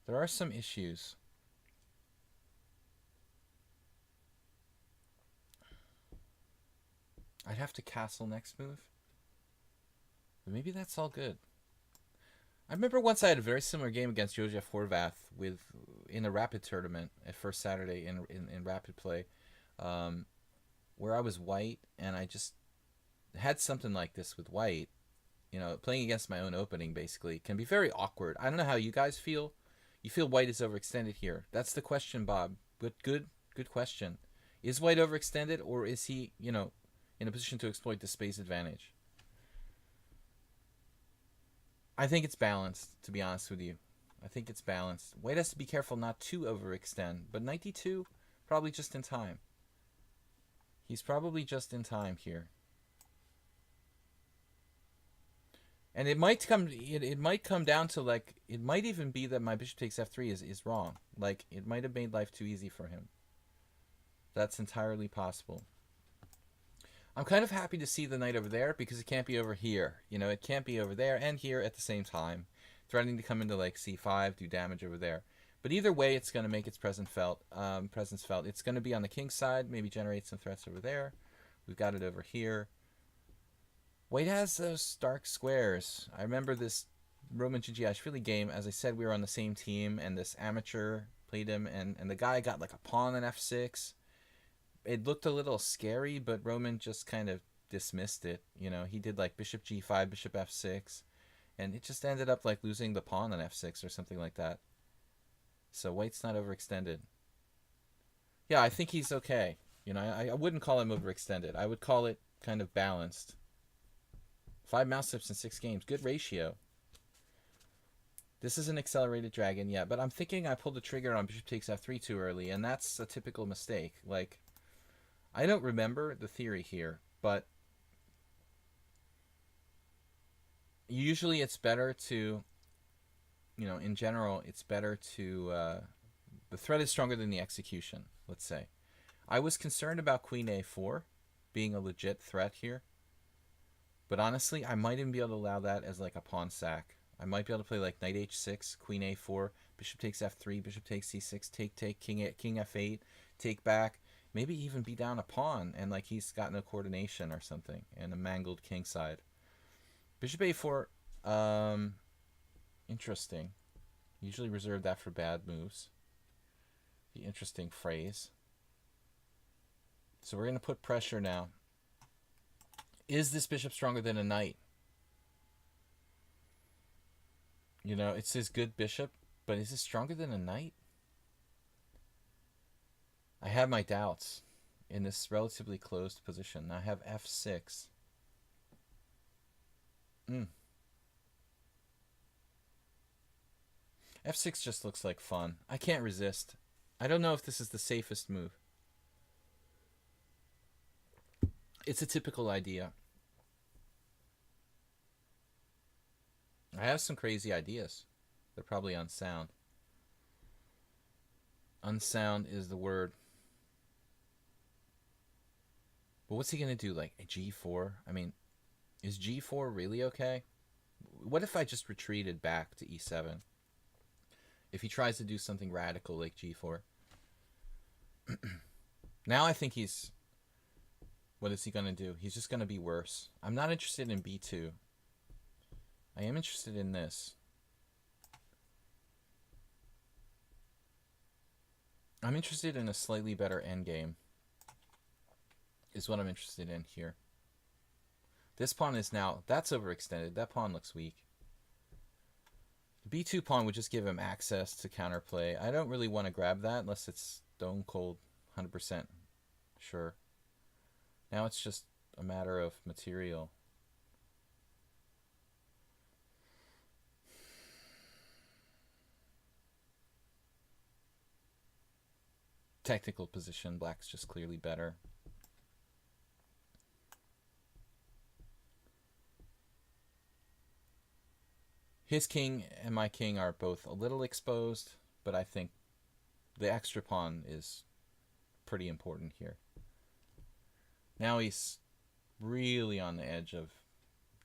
there are some issues. I'd have to castle next move. But maybe that's all good. I remember once I had a very similar game against Josef Horvath in a rapid tournament at First Saturday in rapid play, where I was white and I just had something like this with white. Playing against my own opening basically can be very awkward. I don't know how you guys feel. You feel white is overextended here. That's the question, Bob. But good question. Is white overextended, or is he, in a position to exploit the space advantage? I think it's balanced, to be honest with you. I think it's balanced. White has to be careful not to overextend, but knight d2, probably just in time. He's probably just in time here. And it might come down to, like, it might even be that my bishop takes f3 is wrong. Like, it might have made life too easy for him. That's entirely possible. I'm kind of happy to see the knight over there because it can't be over here. It can't be over there and here at the same time, threatening to come into like c5, do damage over there. But either way, it's going to make its presence felt. It's going to be on the king's side, maybe generate some threats over there. We've got it over here. White has those dark squares. I remember this Roman Gigiashvili game. As I said, we were on the same team, and this amateur played him, and the guy got like a pawn on f6. It looked a little scary, but Roman just kind of dismissed it. He did like bishop g5, bishop f6, and it just ended up like losing the pawn on f6 or something like that. So white's not overextended. Yeah, I think he's okay. I wouldn't call him overextended. I would call it kind of balanced. 5 mouse tips in 6 games. Good ratio. This is an accelerated dragon, yeah, but I'm thinking I pulled the trigger on bishop takes f3 too early, and that's a typical mistake. Like, I don't remember the theory here, but usually it's better to, in general, it's better to, the threat is stronger than the execution, let's say. I was concerned about queen a4 being a legit threat here, but honestly, I might even be able to allow that as like a pawn sack. I might be able to play like knight h6, queen a4, bishop takes f3, bishop takes c6, take, king f8, take back. Maybe even be down a pawn and like he's got no coordination or something and a mangled king side. Bishop a4, interesting. Usually reserve that for bad moves. The interesting phrase. So we're going to put pressure now. Is this bishop stronger than a knight? It says good bishop, but is it stronger than a knight? I have my doubts in this relatively closed position. I have f6. F6 just looks like fun. I can't resist. I don't know if this is the safest move. It's a typical idea. I have some crazy ideas. They're probably unsound. Unsound is the word. But what's he going to do? Like a g4? I mean, is g4 really okay? What if I just retreated back to e7? If he tries to do something radical like g4. Now I think he's... What is he going to do? He's just going to be worse. I'm not interested in b2. I am interested in this. I'm interested in a slightly better endgame. Is what I'm interested in here. This pawn is now... That's overextended. That pawn looks weak. The b2 pawn would just give him access to counterplay. I don't really want to grab that unless it's stone cold 100% sure. Now it's just a matter of material. technical position. Black's just clearly better. His king and my king are both a little exposed, but I think the extra pawn is pretty important here. Now he's really on the edge of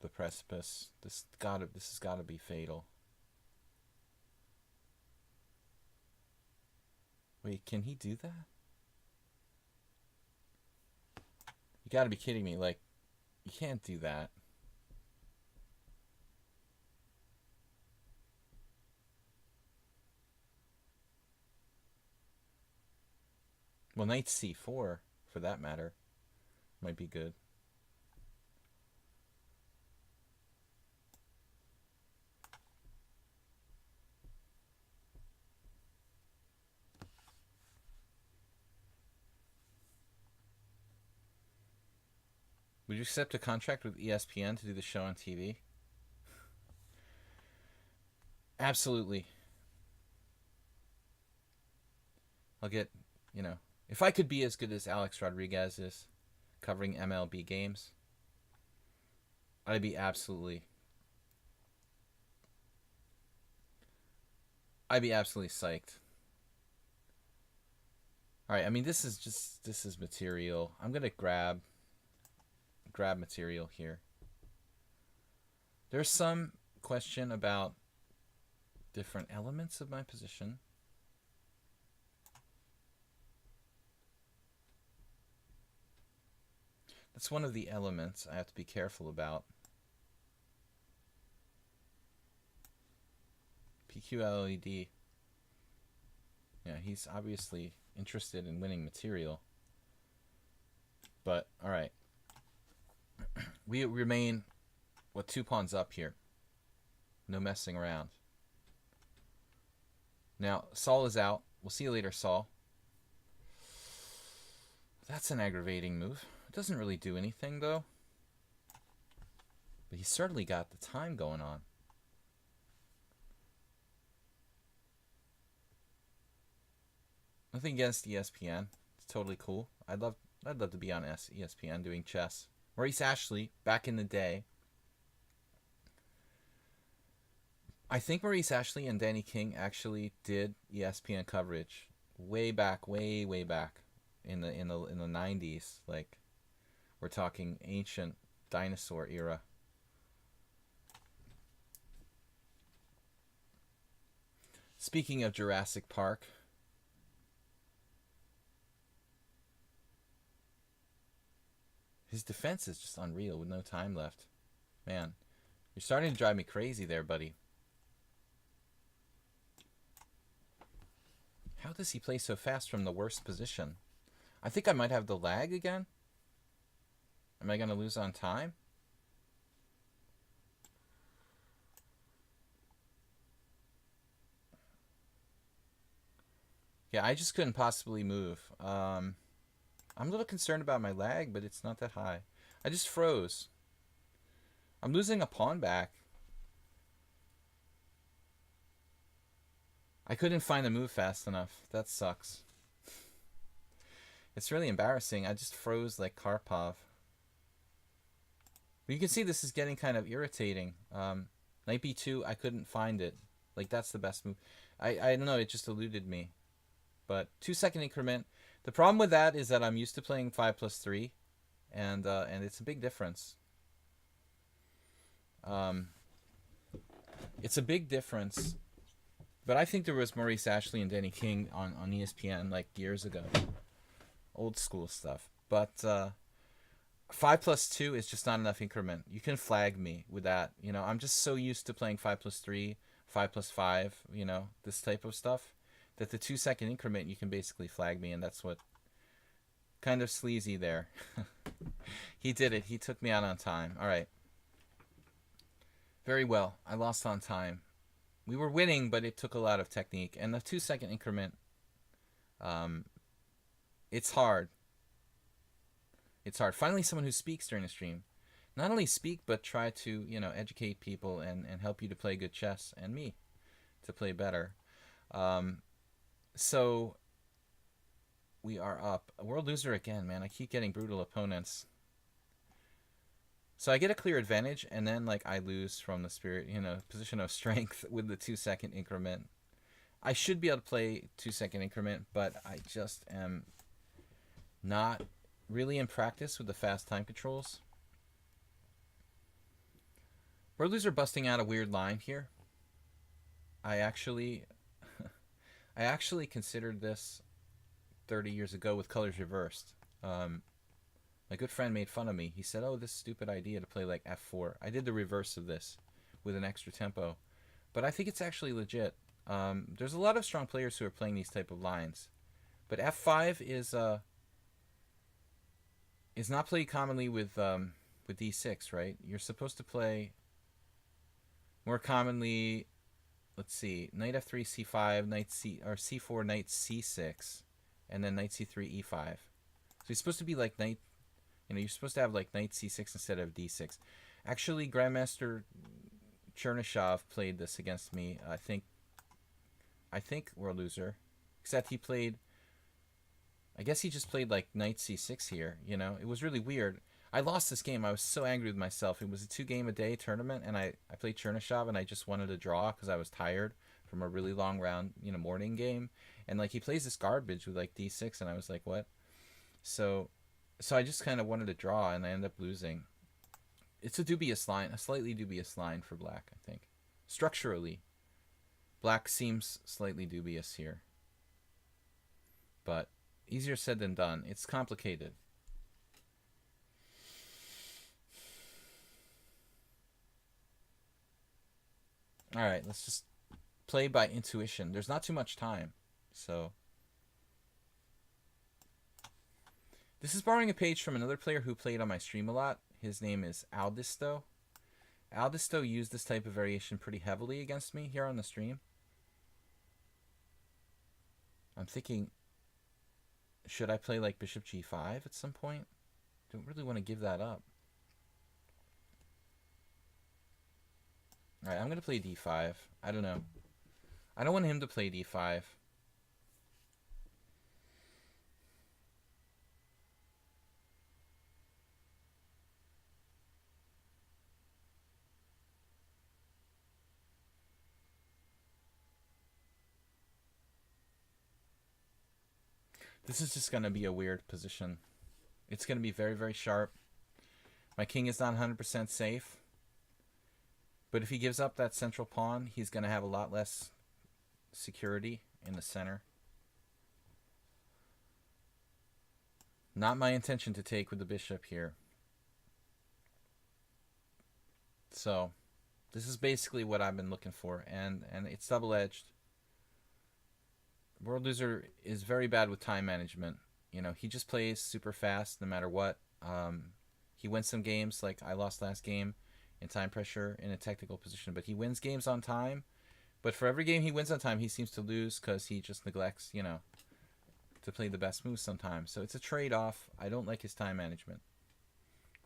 the precipice. This has gotta be fatal. Wait, can he do that? You gotta be kidding me. Like, you can't do that. Well, knight c4, for that matter, might be good. Would you accept a contract with ESPN to do the show on TV? Absolutely. I'll get, if I could be as good as Alex Rodriguez is covering MLB games, I'd be absolutely psyched. All right, I mean, this is material. I'm going to grab material here. There's some question about different elements of my position. That's one of the elements I have to be careful about. PQLED. Yeah, he's obviously interested in winning material. But, alright. We remain, 2 pawns up here. No messing around. Now, Saul is out. We'll see you later, Saul. That's an aggravating move. It doesn't really do anything, though. But he's certainly got the time going on. Nothing against ESPN. It's totally cool. I'd love to be on ESPN doing chess. Maurice Ashley, back in the day. I think Maurice Ashley and Danny King actually did ESPN coverage way back, way back in the 90s. Like, we're talking ancient dinosaur era. Speaking of Jurassic Park, his defense is just unreal with no time left. Man, you're starting to drive me crazy there, buddy. How does he play so fast from the worst position? I think I might have the lag again. Am I going to lose on time? Yeah, I just couldn't possibly move. I'm a little concerned about my lag, but it's not that high. I just froze. I'm losing a pawn back. I couldn't find the move fast enough. That sucks. It's really embarrassing. I just froze like Karpov. But you can see this is getting kind of irritating. Knight b2, I couldn't find it. Like, that's the best move. I don't know, it just eluded me. But 2-second increment. The problem with that is that I'm used to playing 5+3, and it's a big difference. It's a big difference. But I think there was Maurice Ashley and Danny King on ESPN like years ago. Old school stuff. But 5+2 is just not enough increment. You can flag me with that. I'm just so used to playing 5+3, 5+5, this type of stuff, that the 2-second increment, you can basically flag me, and that's what kind of sleazy there. He did it. He took me out on time. All right. Very well. I lost on time. We were winning, but it took a lot of technique. And the 2-second increment, it's hard. It's hard. Finally, someone who speaks during a stream. Not only speak, but try to, educate people and help you to play good chess, and me to play better. So We are up. A world loser again, man. I keep getting brutal opponents. So I get a clear advantage, and then like I lose from the spirit, position of strength with the 2-second increment. I should be able to play 2-second increment, but I just am not really in practice with the fast time controls. World loser busting out a weird line here. I actually considered this 30 years ago with colors reversed. My good friend made fun of me. He said, "Oh, this stupid idea to play like f4." I did the reverse of this with an extra tempo, but I think it's actually legit. There's a lot of strong players who are playing these type of lines, but f5 is not played commonly with d6, right? You're supposed to play more commonly. Let's see, knight f3, c5, knight c4, knight c6, and then knight c3, e5. So you're supposed to be like knight. You're supposed to have like knight c6 instead of d6. Actually, Grandmaster Chernyshov played this against me. I think world loser, except he played. I guess he just played like knight c6 here. It was really weird. I lost this game. I was so angry with myself. It was a 2-game-a-day tournament, and I played Chernyshov, and I just wanted to draw because I was tired from a really long round, morning game. And like he plays this garbage with like d6, and I was like, what? So I just kind of wanted to draw, and I ended up losing. It's a dubious line, a slightly dubious line for black, I think. Structurally, black seems slightly dubious here. But easier said than done. It's complicated. All right, let's just play by intuition. There's not too much time, so... This is borrowing a page from another player who played on my stream a lot. His name is Aldisto. Aldisto used this type of variation pretty heavily against me here on the stream. I'm thinking, should I play like bishop g5 at some point? Don't really want to give that up. Alright, I'm going to play d5. I don't know. I don't want him to play d5. This is just going to be a weird position. It's going to be very, very sharp. My king is not 100% safe. But if he gives up that central pawn, he's going to have a lot less security in the center. Not my intention to take with the bishop here. So, this is basically what I've been looking for, and it's double-edged. World loser is very bad with time management. He just plays super fast no matter what. He wins some games, like I lost last game in time pressure in a technical position, but he wins games on time. But for every game he wins on time, he seems to lose because he just neglects, to play the best moves sometimes. So it's a trade-off. I don't like his time management.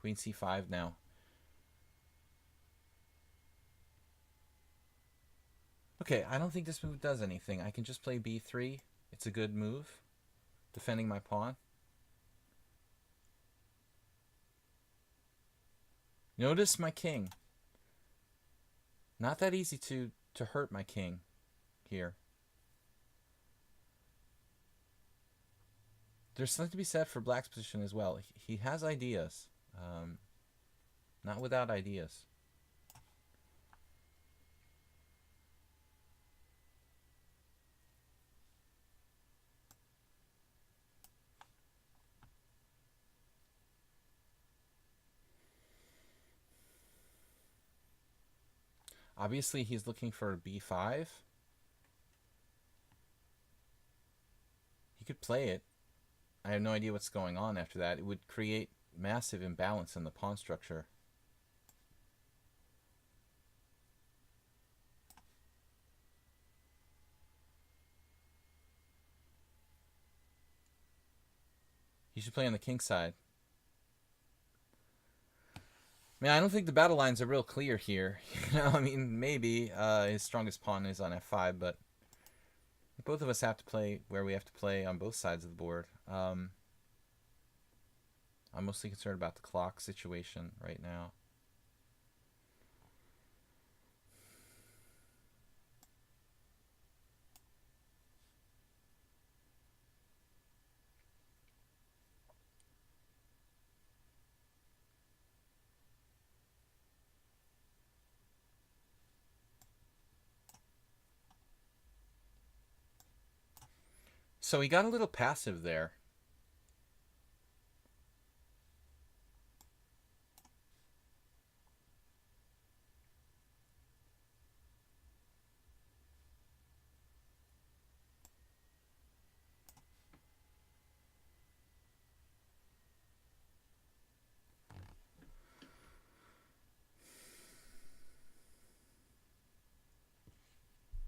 Queen c5 now. Okay, I don't think this move does anything. I can just play b3. It's a good move, defending my pawn. Notice my king. Not that easy to hurt my king here. There's something to be said for black's position as well. He has ideas. Not without ideas. Obviously, he's looking for b5. He could play it. I have no idea what's going on after that. It would create massive imbalance in the pawn structure. He should play on the king side. I don't think the battle lines are real clear here. Maybe his strongest pawn is on f5, but Both of us have to play where we have to play on both sides of the board. I'm mostly concerned about the clock situation right now. So he got a little passive there.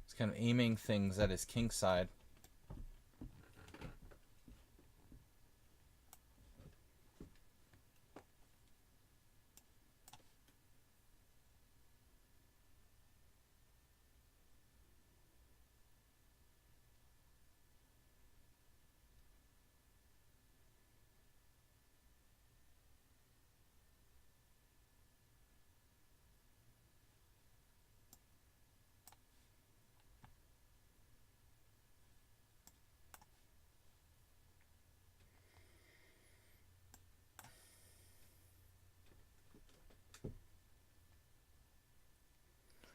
He's kind of aiming things at his king side.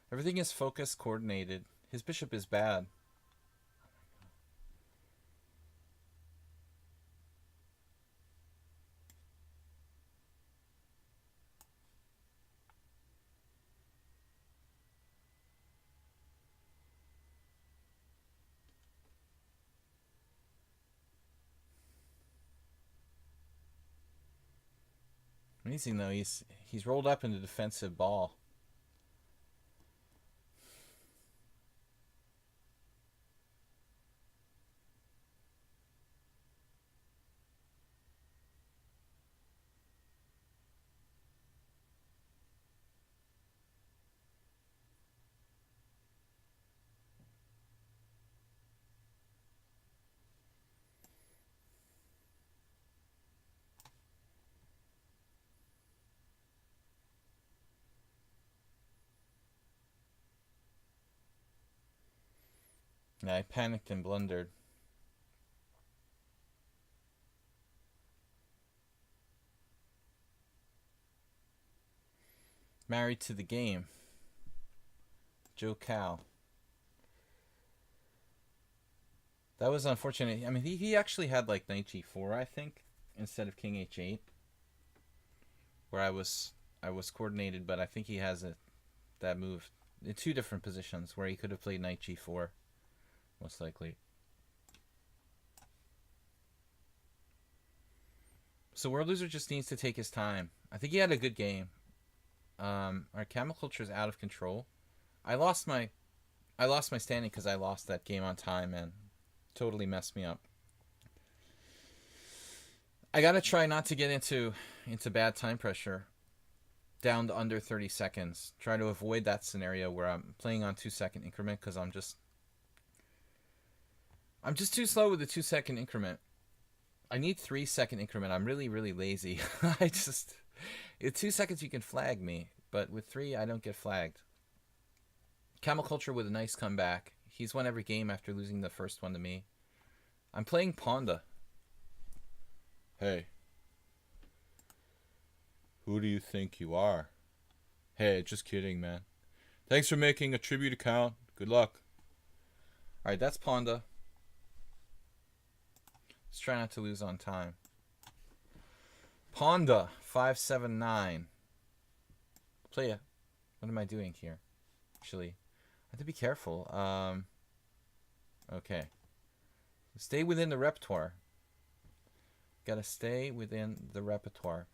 Everything is focused, coordinated. His bishop is bad. Amazing though, he's rolled up in the defensive ball. Yeah, I panicked and blundered. Married to the game. Joe Cow. That was unfortunate. I mean, he actually had like knight g4, I think, instead of king h8, where I was coordinated, but I think he has that move in two different positions where he could have played knight g4, most likely. So World Loser just needs to take his time. I think he had a good game. Our camel culture is out of control. I lost my standing because I lost that game on time and totally messed me up. I gotta try not to get into bad time pressure. Down to under 30 seconds. Try to avoid that scenario where I'm playing on 2-second increment because I'm just too slow with the 2-second increment. I need 3-second increment. I'm really, really lazy. I just... At 2 seconds you can flag me, but with 3 I don't get flagged. Camel Culture with a nice comeback. He's won every game after losing the first one to me. I'm playing Ponda. Hey. Who do you think you are? Hey, just kidding, man. Thanks for making a tribute account. Good luck. Alright, that's Ponda. Let's try not to lose on time. Ponda, 579. Play it. What am I doing here? Actually, I have to be careful. Okay. Stay within the repertoire. Gotta stay within the repertoire.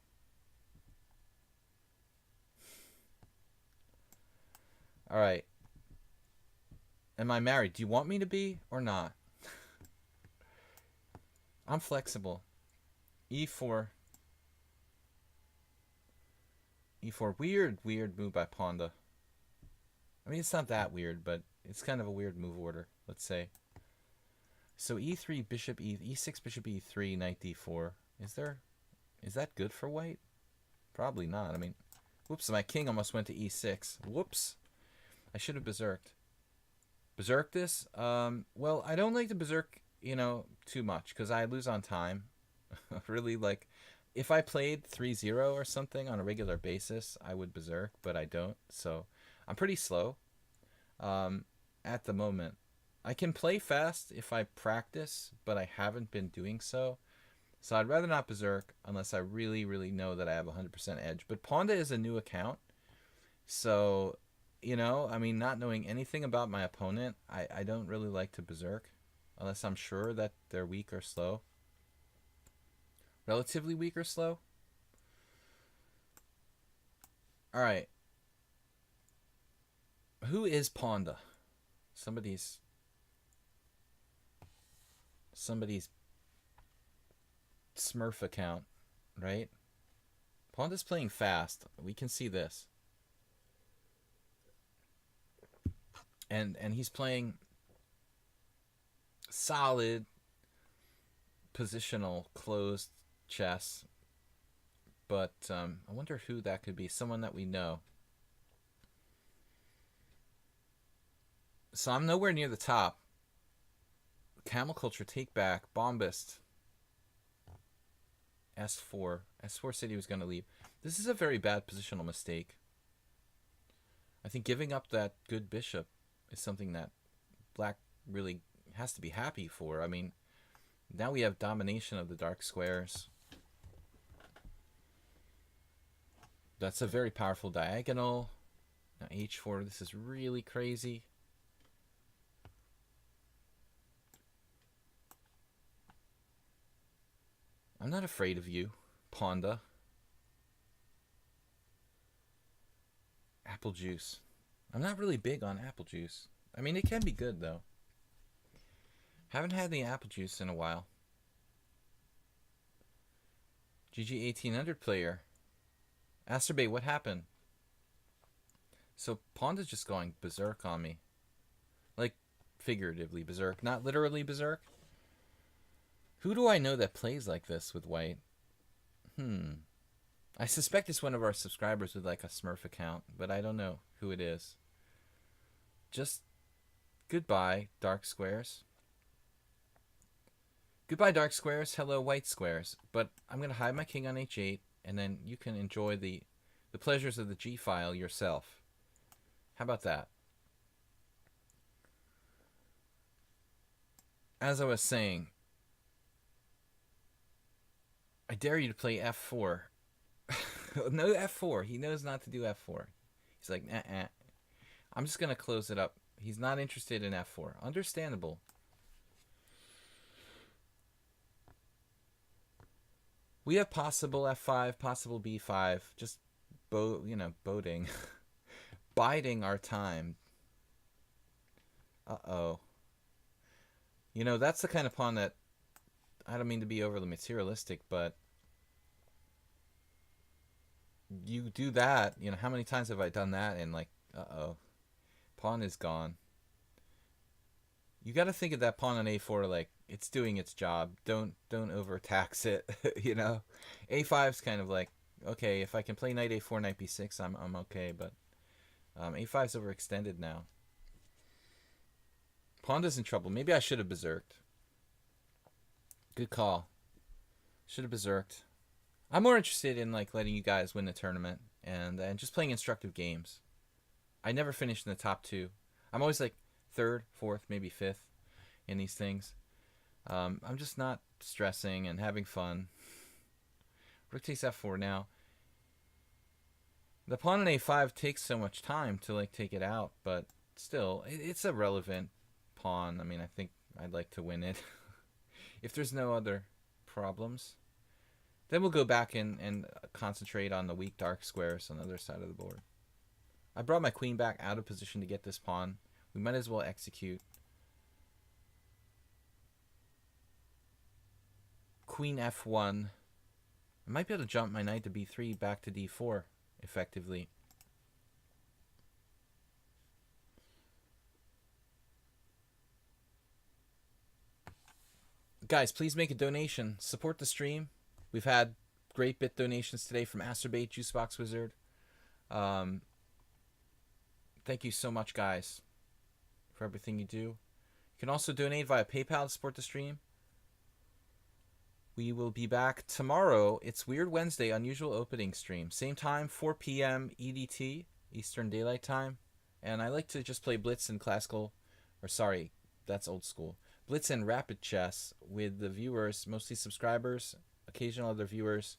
Alright. Am I married? Do you want me to be or not? I'm flexible. E4. E4. Weird move by Ponda. I mean, it's not that weird, but it's kind of a weird move order, let's say. So e3, bishop e6, bishop e3, knight d4. Is that good for white? Probably not. I mean, whoops, my king almost went to e6. Whoops. I should have berserked. Berserk this? Well, I don't like to berserk, too much because I lose on time. Really, like, if I played 3-0 or something on a regular basis, I would berserk, but I don't. So I'm pretty slow at the moment. I can play fast if I practice, but I haven't been doing so. So I'd rather not berserk unless I really, really know that I have 100% edge. But Ponda is a new account. So, I mean, not knowing anything about my opponent, I don't really like to berserk unless I'm sure that they're weak or slow. Relatively weak or slow. All right. Who is Ponda? Somebody's Smurf account, right? Ponda's playing fast. We can see this. And he's playing solid positional closed chess. But I wonder who that could be. Someone that we know. So I'm nowhere near the top. Camel Culture, Take Back, Bombist, S4. S4 said he was going to leave. This is a very bad positional mistake. I think giving up that good bishop is something that black really has to be happy for. I mean, now we have domination of the dark squares. That's a very powerful diagonal. Now h4, this is really crazy. I'm not afraid of you, Ponda. Apple juice. I'm not really big on apple juice. I mean, it can be good, though. Haven't had any apple juice in a while. GG 1800 player. Asterbay, what happened? So Ponda's just going berserk on me. Like, figuratively berserk, not literally berserk. Who do I know that plays like this with white? I suspect it's one of our subscribers with like a Smurf account, but I don't know who it is. Just goodbye, dark squares. Goodbye, dark squares. Hello, white squares. But I'm going to hide my king on h8, and then you can enjoy the pleasures of the G file yourself. How about that? As I was saying, I dare you to play f4. No f4. He knows not to do f4. He's like, nah. I'm just going to close it up. He's not interested in f4. Understandable. We have possible f5, possible b5. Just, boating. Biding our time. Uh-oh. That's the kind of pawn that, I don't mean to be overly materialistic, but you do that, how many times have I done that and like, uh-oh, pawn is gone. You got to think of that pawn on a4 like it's doing its job. Don't overtax it, A5's kind of like, okay, if I can play knight a4, knight b6, I'm okay, but a5's overextended now. Ponda's in trouble. Maybe I should have berserked. Good call. Should have berserked. I'm more interested in like letting you guys win the tournament and just playing instructive games. I never finish in the top 2. I'm always like 3rd, 4th, maybe 5th in these things. I'm just not stressing and having fun. Rook takes f4 now. The pawn on a5 takes so much time to like take it out, but still, it's a relevant pawn. I mean, I think I'd like to win it. If there's no other problems, then we'll go back and concentrate on the weak dark squares on the other side of the board. I brought my queen back out of position to get this pawn. We might as well execute. Queen f1. I might be able to jump my knight to b3 back to d4 effectively. Guys, please make a donation. Support the stream. We've had great bit donations today from Asterbait, Juicebox Wizard. Um, Thank you so much, guys, for everything you do. You can also donate via PayPal to support the stream. We will be back tomorrow. It's Weird Wednesday, unusual opening stream. Same time, 4 p.m. EDT, Eastern Daylight Time. And I like to just play Blitz and classical, or sorry, that's old school. Blitz and rapid chess with the viewers, mostly subscribers, occasional other viewers.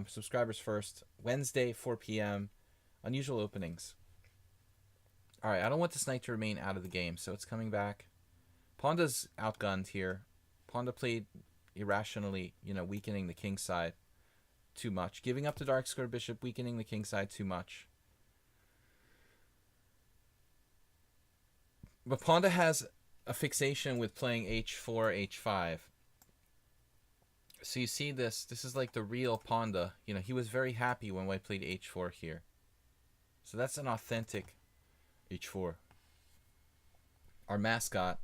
Subscribers first. Wednesday, 4 p.m. Unusual openings. All right, I don't want this knight to remain out of the game, so it's coming back. Ponda's outgunned here. Ponda played irrationally, weakening the king side too much. Giving up the dark square bishop, weakening the king side too much. But Ponda has a fixation with playing h4, h5. So you see this is like the real Ponda. He was very happy when white played h4 here. So that's an authentic h4. Our mascot,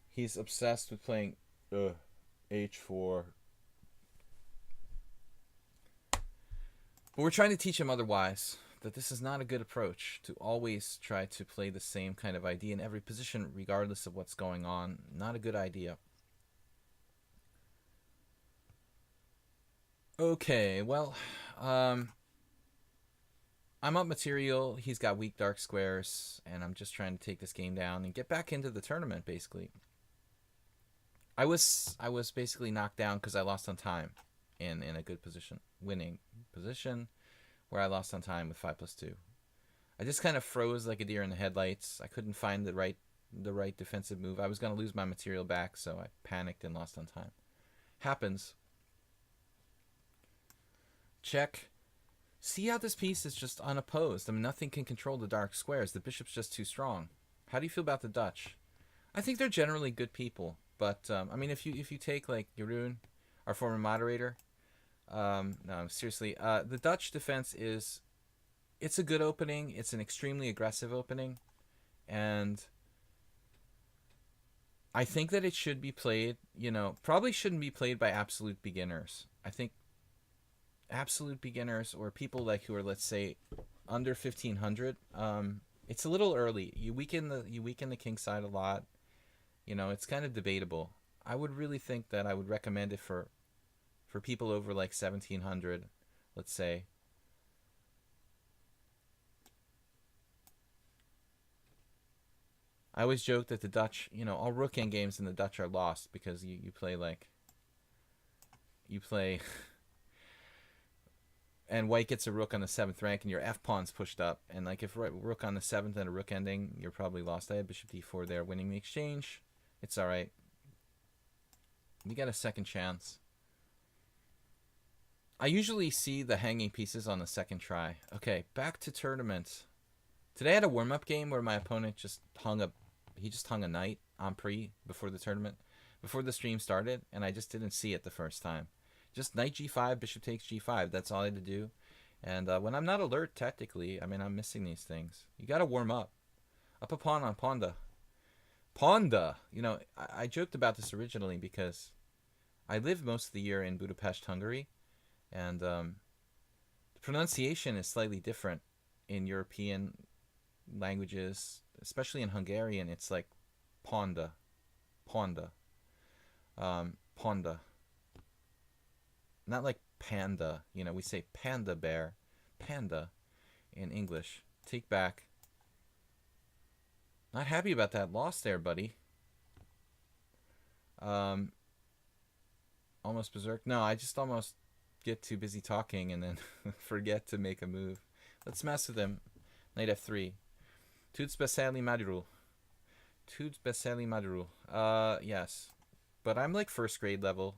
he's obsessed with playing h4. But we're trying to teach him otherwise, that this is not a good approach, to always try to play the same kind of idea in every position regardless of what's going on. Not a good idea. Okay, well, I'm up material, he's got weak dark squares, and I'm just trying to take this game down and get back into the tournament, basically. I was basically knocked down because I lost on time in a good position, winning position, where I lost on time with 5+2. I just kind of froze like a deer in the headlights. I couldn't find the right defensive move. I was going to lose my material back, so I panicked and lost on time. Happens. Check. See how this piece is just unopposed. I mean, nothing can control the dark squares. The bishop's just too strong. How do you feel about the Dutch? I think they're generally good people, but I mean, if you take like Jeroen, our former moderator, no, seriously, the Dutch defense it's a good opening. It's an extremely aggressive opening, and I think that it should be played. Probably shouldn't be played by absolute beginners. I think absolute beginners or people like who are, let's say, under 1500, it's a little early. You weaken the king side a lot. It's kind of debatable. I would really think that I would recommend it for people over like 1700, let's say. I always joke that the Dutch, all rook end games in the Dutch are lost because you play and white gets a rook on the 7th rank and your f-pawn's pushed up, and like if rook on the 7th and a rook ending, you're probably lost. I had bishop d4 there, winning the exchange. It's alright. We got a second chance. I usually see the hanging pieces on the second try. Okay, back to tournament. Today I had a warm-up game where my opponent just hung a knight on pre before the tournament, before the stream started, and I just didn't see it the first time. Just knight g5, bishop takes g5. That's all I had to do. And when I'm not alert tactically, I mean, I'm missing these things. You got to warm up. Up a pawn on Ponda. Ponda! I joked about this originally because I lived most of the year in Budapest, Hungary. And the pronunciation is slightly different in European languages, especially in Hungarian. It's like Ponda. Ponda. Ponda. Not like panda. We say panda bear. Panda in English. Take back. Not happy about that loss there, buddy. Almost berserk. No, I just almost get too busy talking and then forget to make a move. Let's mess with him. Knight f3. Tuds beseli madrul. Tuds beseli madrul. Yes. But I'm like first grade level.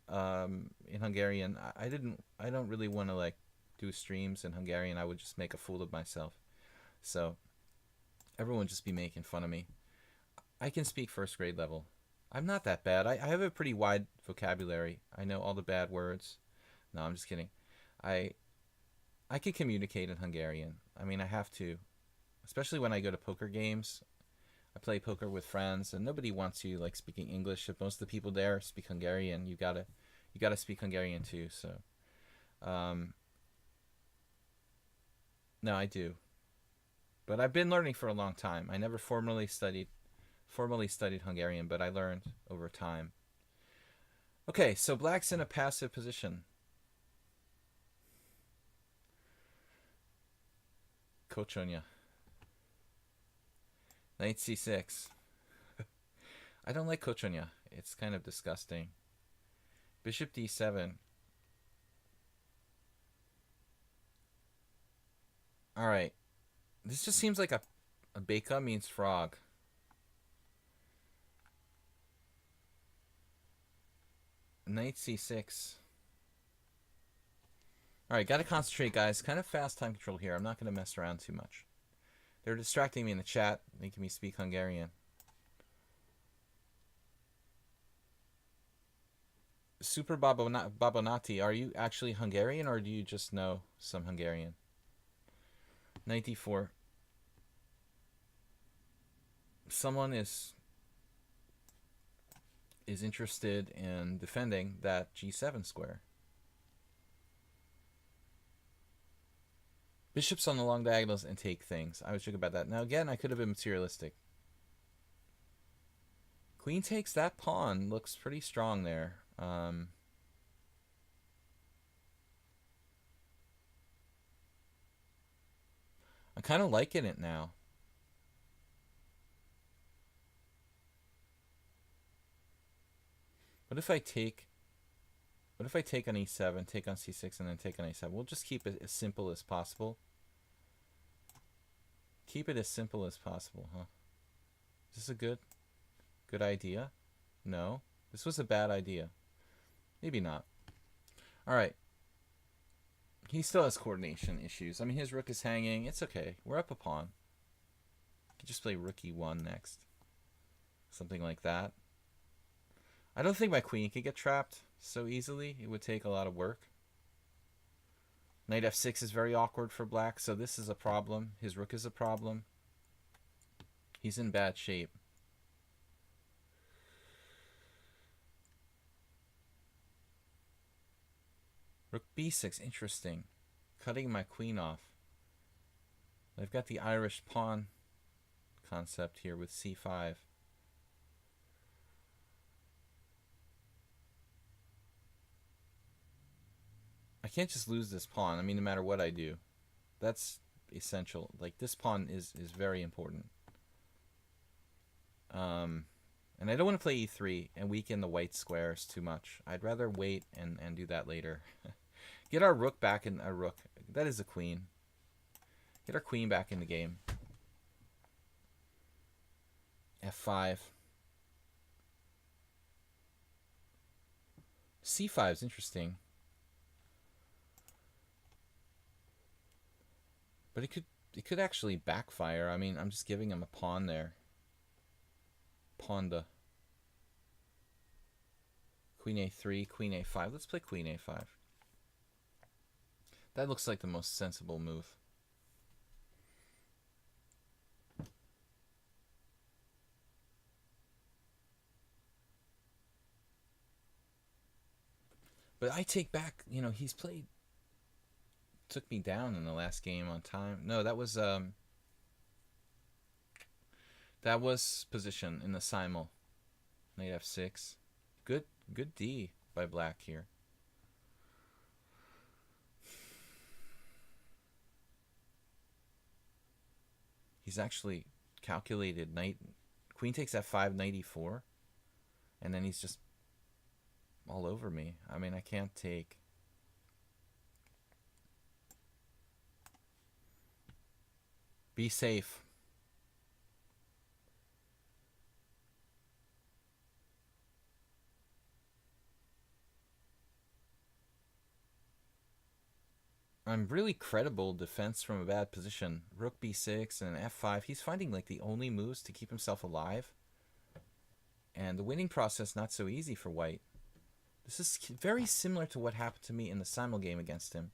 In Hungarian. I don't really want to like do streams in Hungarian. I would just make a fool of myself. So everyone would just be making fun of me. I can speak first grade level. I'm not that bad. I have a pretty wide vocabulary. I know all the bad words. No, I'm just kidding. I can communicate in Hungarian. I mean, I have to. Especially when I go to poker games. I play poker with friends, and nobody wants you like speaking English. If most of the people there speak Hungarian, you gotta speak Hungarian too. So, um, no, I do, but I've been learning for a long time. I never formally studied Hungarian, but I learned over time. Okay, so black's in a passive position. Kochonia. Knight c6. I don't like Kochonia. It's kind of disgusting. Bishop d7. Alright. This just seems like a beka means frog. Knight c6. Alright, gotta concentrate, guys. Kind of fast time control here. I'm not gonna mess around too much. They're distracting me in the chat, making me speak Hungarian. Super Babonati, are you actually Hungarian or do you just know some Hungarian? Knight d4. Someone is interested in defending that g7 square. Bishops on the long diagonals and take things. I was joking about that. Now again, I could have been materialistic. Queen takes that pawn. Looks pretty strong there. I'm kind of liking it now. What if I take on e7, take on c6, and then take on a7? We'll just keep it as simple as possible. Keep it as simple as possible, huh? Is this a good idea? No. This was a bad idea. Maybe not. Alright. He still has coordination issues. I mean, his rook is hanging. It's okay. We're up a pawn. Could just play rook e1 next. Something like that. I don't think my queen could get trapped so easily. It would take a lot of work. Knight f6 is very awkward for black, so this is a problem. His rook is a problem. He's in bad shape. Rook b6, interesting. Cutting my queen off. I've got the Irish pawn concept here with c5. I can't just lose this pawn. I mean, no matter what I do. That's essential. Like, this pawn is very important. And I don't want to play e3 and weaken the white squares too much. I'd rather wait and do that later. Get our rook back in our rook. That is a queen. Get our queen back in the game. f5. c5 is interesting. But it could actually backfire. I mean, I'm just giving him a pawn there. Pawn to Queen a3, Queen a5. Let's play Queen a5. That looks like the most sensible move. But I take back, you know, he's played, took me down in the last game on time. No, that was position in the simul. Knight f6. Good D by black here. He's actually calculated knight. Queen takes f5, knight e4. And then he's just all over me. I mean, I can't take. Be safe. I'm really credible defense from a bad position. Rook b6 and f5. He's finding like the only moves to keep himself alive. And the winning process not so easy for white. This is very similar to what happened to me in the simul game against him.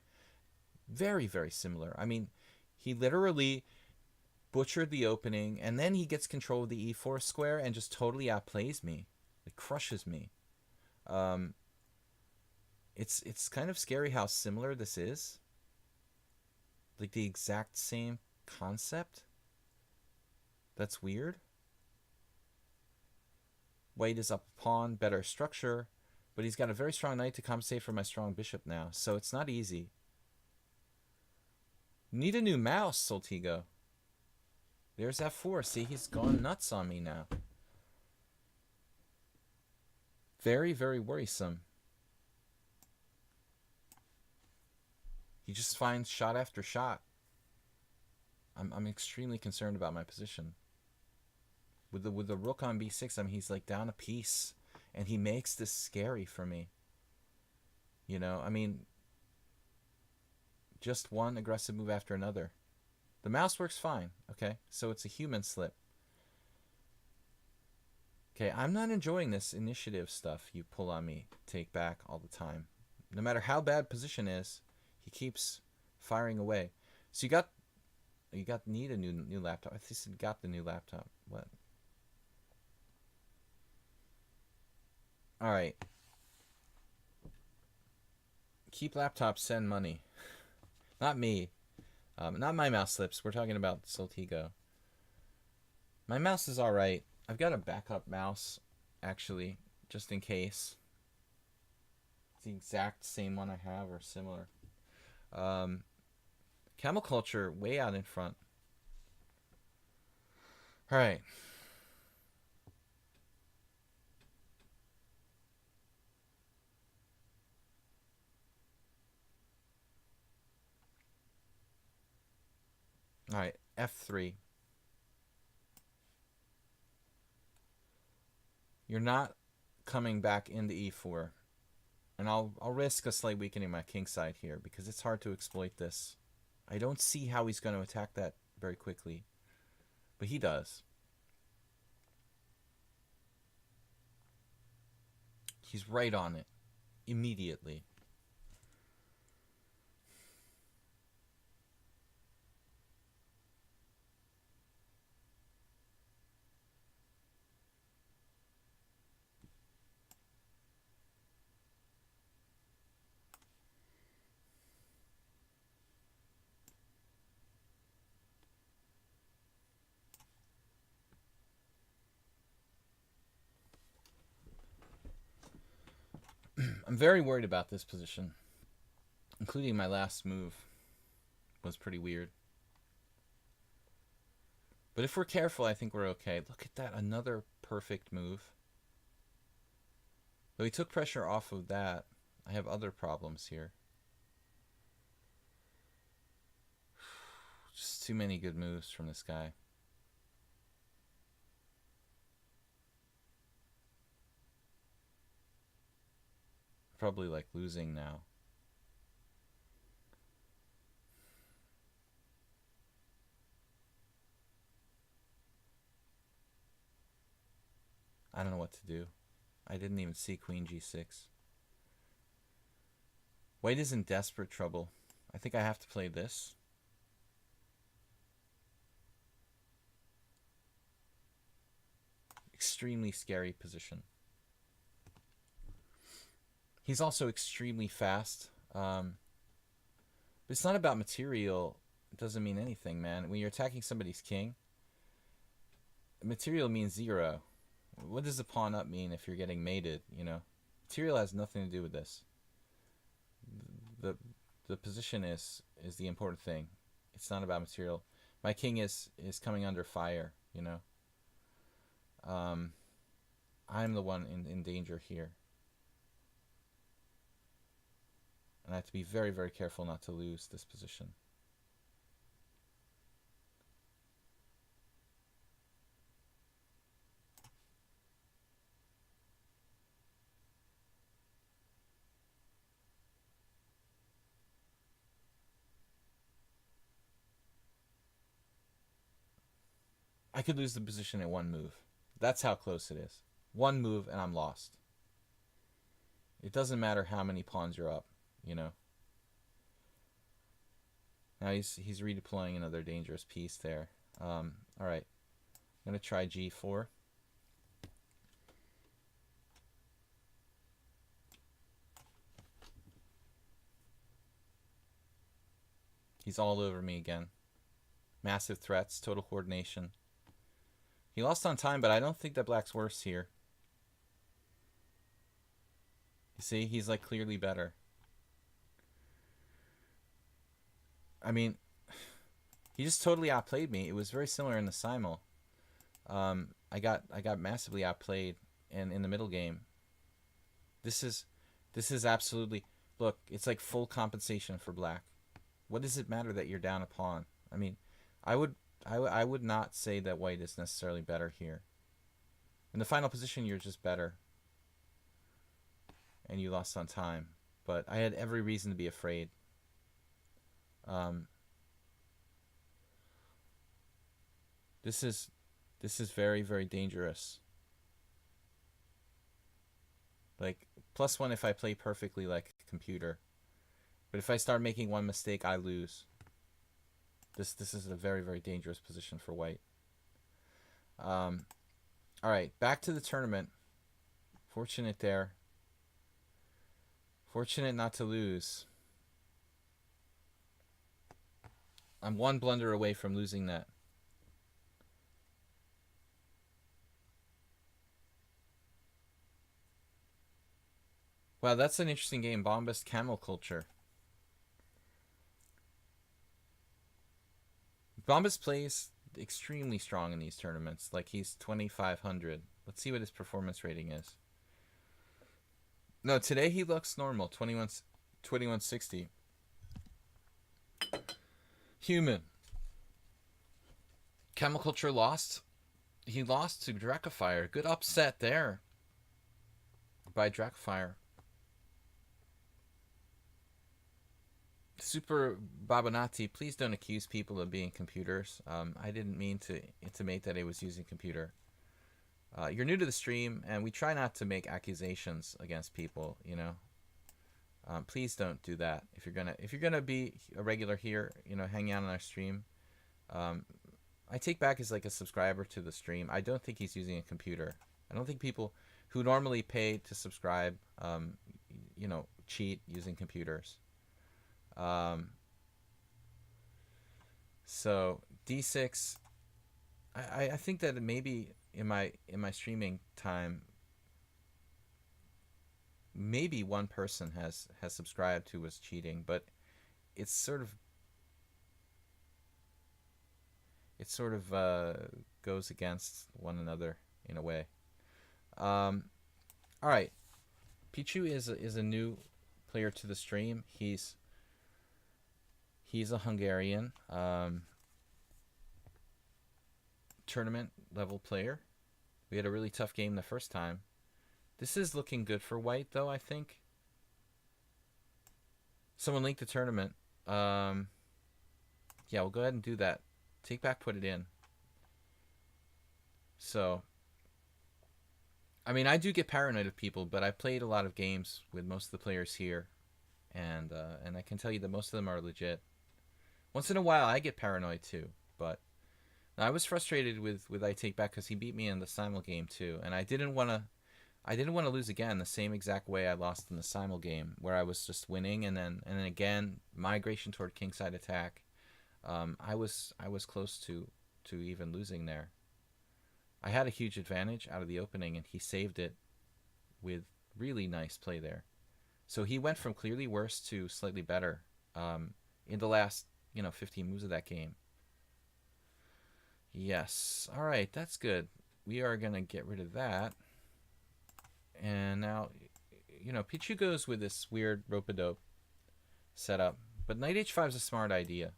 Very, very similar. I mean, he literally butchered the opening, and then he gets control of the e4 square and just totally outplays me. It crushes me. It's kind of scary how similar this is. Like the exact same concept. That's weird. White is up a pawn, better structure, but he's got a very strong knight to compensate for my strong bishop now, so it's not easy. Need a new mouse, Soltigo. There's F4. See, he's gone nuts on me now. Very, very worrisome. He just finds shot after shot. I'm extremely concerned about my position. With the rook on b6, I mean, he's like down a piece, and he makes this scary for me. You know, I mean, just one aggressive move after another. The mouse works fine, okay? So it's a human slip. Okay, I'm not enjoying this initiative stuff you pull on me, take back all the time. No matter how bad position is, he keeps firing away. So you need a new laptop. I think you got the new laptop. What? All right. Keep laptops, send money. Not me. Not my mouse slips. We're talking about Soltigo. My mouse is all right. I've got a backup mouse, actually, just in case. It's the exact same one I have or similar. Camel Culture way out in front. All right. All right, F3. You're not coming back into E4. And I'll risk a slight weakening of my king side here because it's hard to exploit this. I don't see how he's going to attack that very quickly. But he does. He's right on it. Immediately. I'm very worried about this position. Including my last move was pretty weird. But if we're careful, I think we're okay. Look at that, another perfect move. Though he took pressure off of that, I have other problems here. Just too many good moves from this guy. Probably like losing now. I don't know what to do. I didn't even see Queen G6. White is in desperate trouble. I think I have to play this. Extremely scary position. He's also extremely fast. But it's not about material. It doesn't mean anything, man. When you're attacking somebody's king, material means 0. What does the pawn up mean if you're getting mated, you know? Material has nothing to do with this. The position is the important thing. It's not about material. My king is coming under fire, you know? I'm the one in danger here. And I have to be very, very careful not to lose this position. I could lose the position in one move. That's how close it is. One move and I'm lost. It doesn't matter how many pawns you're up, you know. Now he's redeploying another dangerous piece there. All right. I'm going to try g4. He's all over me again. Massive threats, total coordination. He lost on time, but I don't think that black's worse here. You see, he's like clearly better. I mean, he just totally outplayed me. It was very similar in the simul. I got massively outplayed in the middle game. This is absolutely, look, it's like full compensation for black. What does it matter that you're down a pawn? I mean, I would not say that white is necessarily better here. In the final position, you're just better. And you lost on time. But I had every reason to be afraid. This is very, very dangerous. Like, +1 if I play perfectly like a computer. But if I start making one mistake, I lose. This is a very, very dangerous position for white. Alright, back to the tournament. Fortunate there. Fortunate not to lose. I'm one blunder away from losing that. Wow, that's an interesting game. Bombast Camel Culture. Bombas plays extremely strong in these tournaments. Like, he's 2,500. Let's see what his performance rating is. No, today he looks normal. 2160. Human. Camel Culture lost. He lost to Dracofire. Good upset there by Dracofire. Super Babonati, please don't accuse people of being computers. I didn't mean to intimate that I was using computer. You're new to the stream, and we try not to make accusations against people. You know, please don't do that. If you're gonna be a regular here, you know, hanging out on our stream, I take back as like a subscriber to the stream. I don't think he's using a computer. I don't think people who normally pay to subscribe, you know, cheat using computers. So D6, I think that maybe in my streaming time, maybe one person has subscribed who was cheating, but it's sort of goes against one another in a way. All right, Pichu is a new player to the stream. He's a Hungarian tournament level player. We had a really tough game the first time. This is looking good for white, though, I think. Someone linked the tournament. Yeah, we'll go ahead and do that. Take back, put it in. So, I mean, I do get paranoid of people, but I played a lot of games with most of the players here, and I can tell you that most of them are legit. Once in a while, I get paranoid too, but I was frustrated with I Take Back because he beat me in the simul game too, and I didn't want to lose again the same exact way I lost in the simul game, where I was just winning and then again migration toward kingside attack. I was close to even losing there. I had a huge advantage out of the opening, and he saved it with really nice play there. So he went from clearly worse to slightly better in the last 15 moves of that game. Yes. All right, that's good. We are going to get rid of that. And now, Pichu goes with this weird rope-a-dope setup. But knight h5 is a smart idea.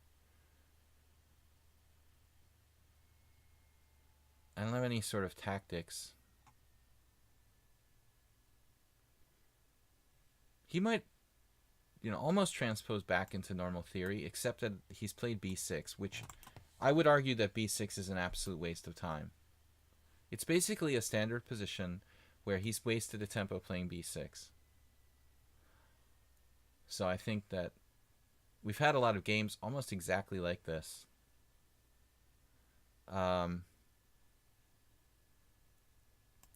I don't have any sort of tactics. He might almost transpose back into normal theory, except that he's played b6, which I would argue that b6 is an absolute waste of time. It's basically a standard position where he's wasted a tempo playing b6. So I think that we've had a lot of games almost exactly like this. Um,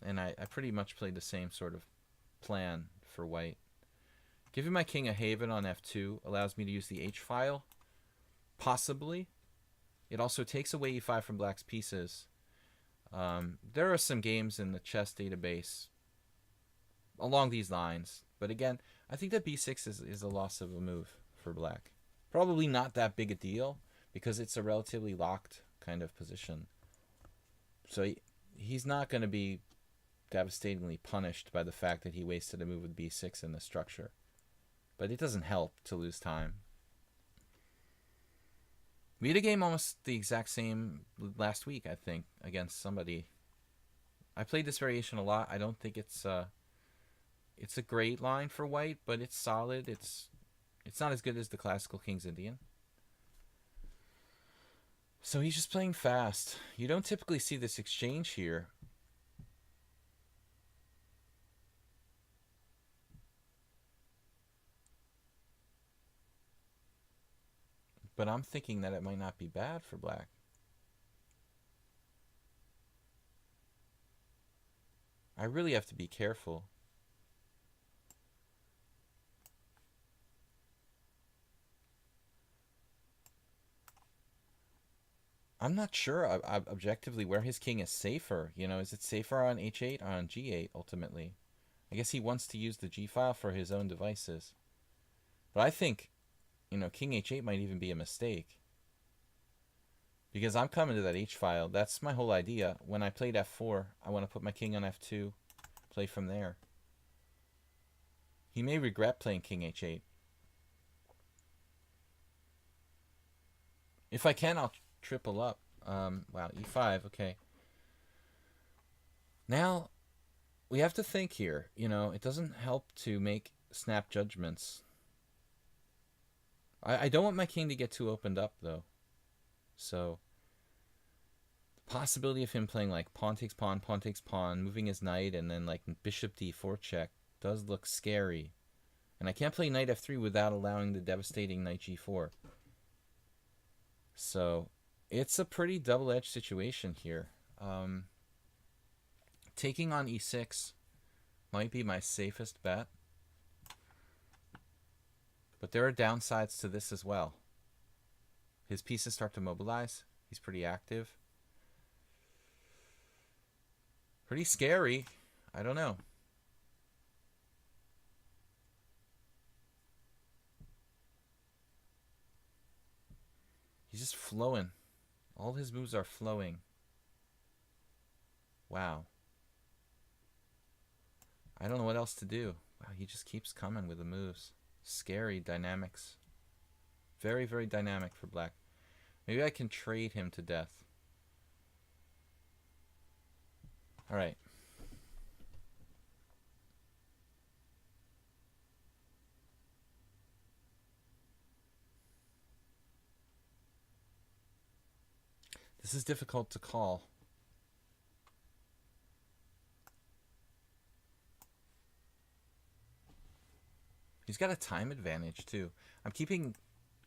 and I pretty much played the same sort of plan for white. Giving my king a haven on f2 allows me to use the h-file, possibly. It also takes away e5 from black's pieces. There are some games in the chess database along these lines, but again, I think that b6 is a loss of a move for black. Probably not that big a deal because it's a relatively locked kind of position. So he's not going to be devastatingly punished by the fact that he wasted a move with b6 in the structure. But it doesn't help to lose time. We had a game almost the exact same last week, I think, against somebody. I played this variation a lot. I don't think it's a great line for white, but it's solid. It's not as good as the classical King's Indian. So he's just playing fast. You don't typically see this exchange here. But I'm thinking that it might not be bad for black. I really have to be careful. I'm not sure objectively where his king is safer. You know, is it safer on h8 or on g8 ultimately? I guess he wants to use the g file for his own devices. But I think, you know, king h8 might even be a mistake. Because I'm coming to that h file. That's my whole idea. When I played f4, I want to put my king on f2, play from there. He may regret playing king h8. If I can, I'll triple up. Wow, e5, okay. Now, we have to think here. You know, it doesn't help to make snap judgments. I don't want my king to get too opened up, though. So, the possibility of him playing like pawn takes pawn, moving his knight, and then like bishop d4 check does look scary. And I can't play knight f3 without allowing the devastating knight g4. So, it's a pretty double-edged situation here. Taking on e6 might be my safest bet. But there are downsides to this as well. His pieces start to mobilize. He's pretty active. Pretty scary. I don't know. He's just flowing. All his moves are flowing. Wow. I don't know what else to do. Wow, he just keeps coming with the moves. Scary dynamics. Very, very dynamic for black. Maybe I can trade him to death. Alright. This is difficult to call. He's got a time advantage, too. I'm keeping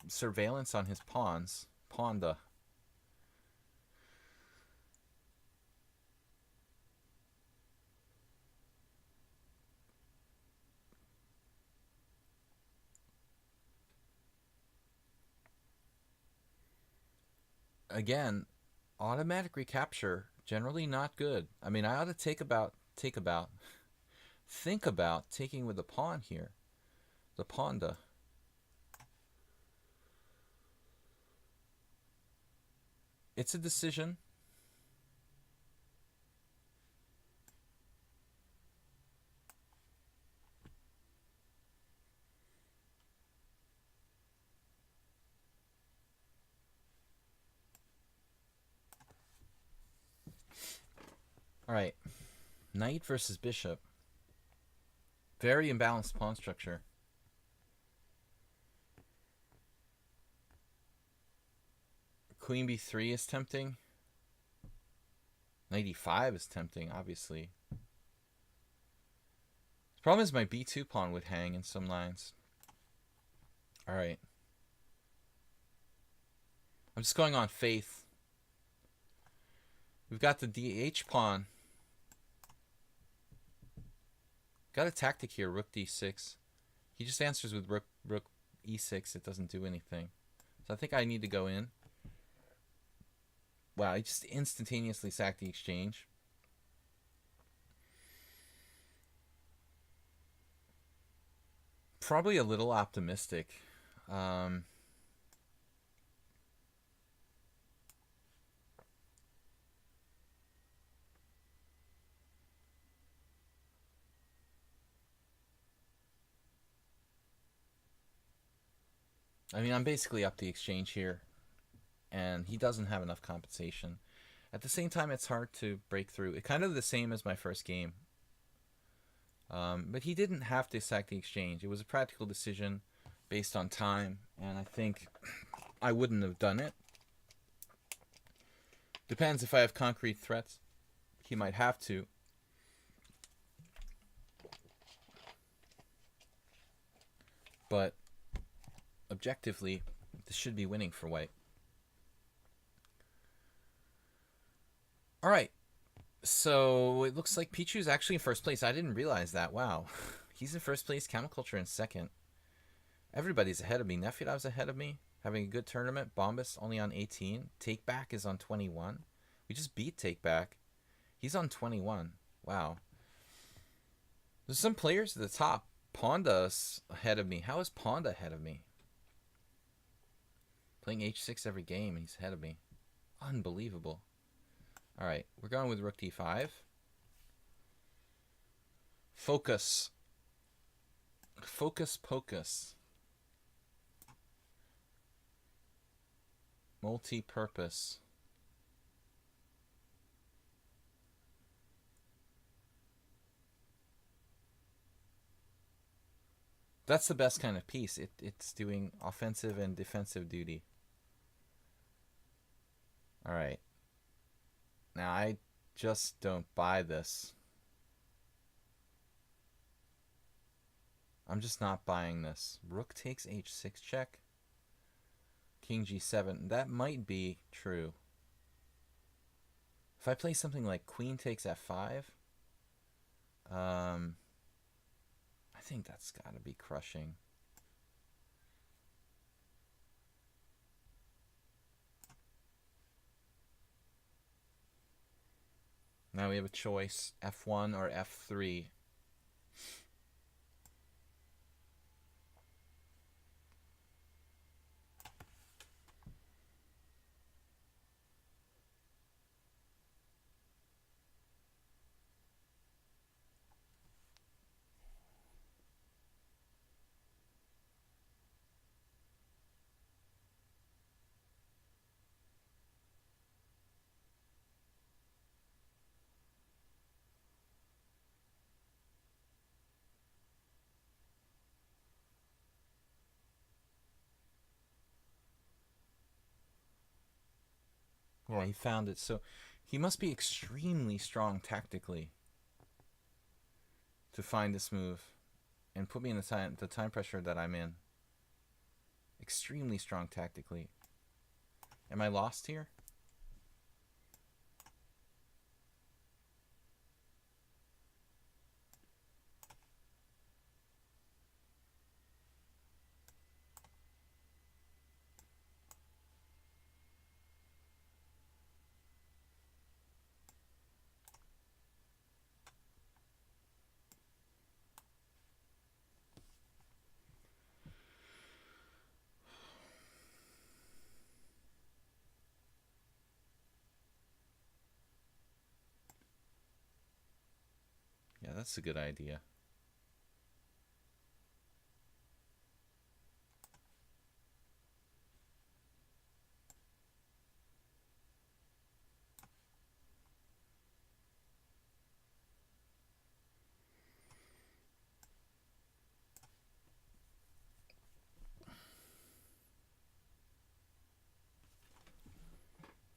surveillance on his pawns. Pawnda. Again, automatic recapture, generally not good. I mean, I ought to think about taking with the pawn here. The pawnda. It's a decision. All right. Knight versus bishop. Very imbalanced pawn structure. Queen b3 is tempting. Knight e5 is tempting, obviously. The problem is my b2 pawn would hang in some lines. Alright. I'm just going on faith. We've got the DH pawn. Got a tactic here, rook d6. He just answers with rook e6. It doesn't do anything. So I think I need to go in. Wow, he just instantaneously sacked the exchange. Probably a little optimistic. I mean, I'm basically up the exchange here, and he doesn't have enough compensation. At the same time, it's hard to break through. It's kind of the same as my first game. But he didn't have to sack the exchange. It was a practical decision based on time, and I think I wouldn't have done it. Depends if I have concrete threats. He might have to. But objectively, this should be winning for white. All right. So it looks like Pichu's actually in first place. I didn't realize that. Wow. He's in first place. Chemiculture in second. Everybody's ahead of me. Nefyadov's ahead of me. Having a good tournament. Bombas only on 18. Take Back is on 21. We just beat Take Back. He's on 21. Wow. There's some players at the top. Ponda's ahead of me. How is Ponda ahead of me? Playing h6 every game and he's ahead of me. Unbelievable. All right, we're going with rook d5. Focus. Focus pocus. Multi-purpose. That's the best kind of piece. It's doing offensive and defensive duty. All right. Now, I just don't buy this. I'm just not buying this. Rook takes h6 check. King g7. That might be true. If I play something like queen takes f5, I think that's got to be crushing. Now we have a choice, f1 or f3. Well, he found it. So he must be extremely strong tactically to find this move and put me in the time pressure that I'm in. Extremely strong tactically. Am I lost here? Yeah, that's a good idea.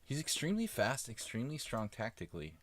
He's extremely fast, extremely strong tactically.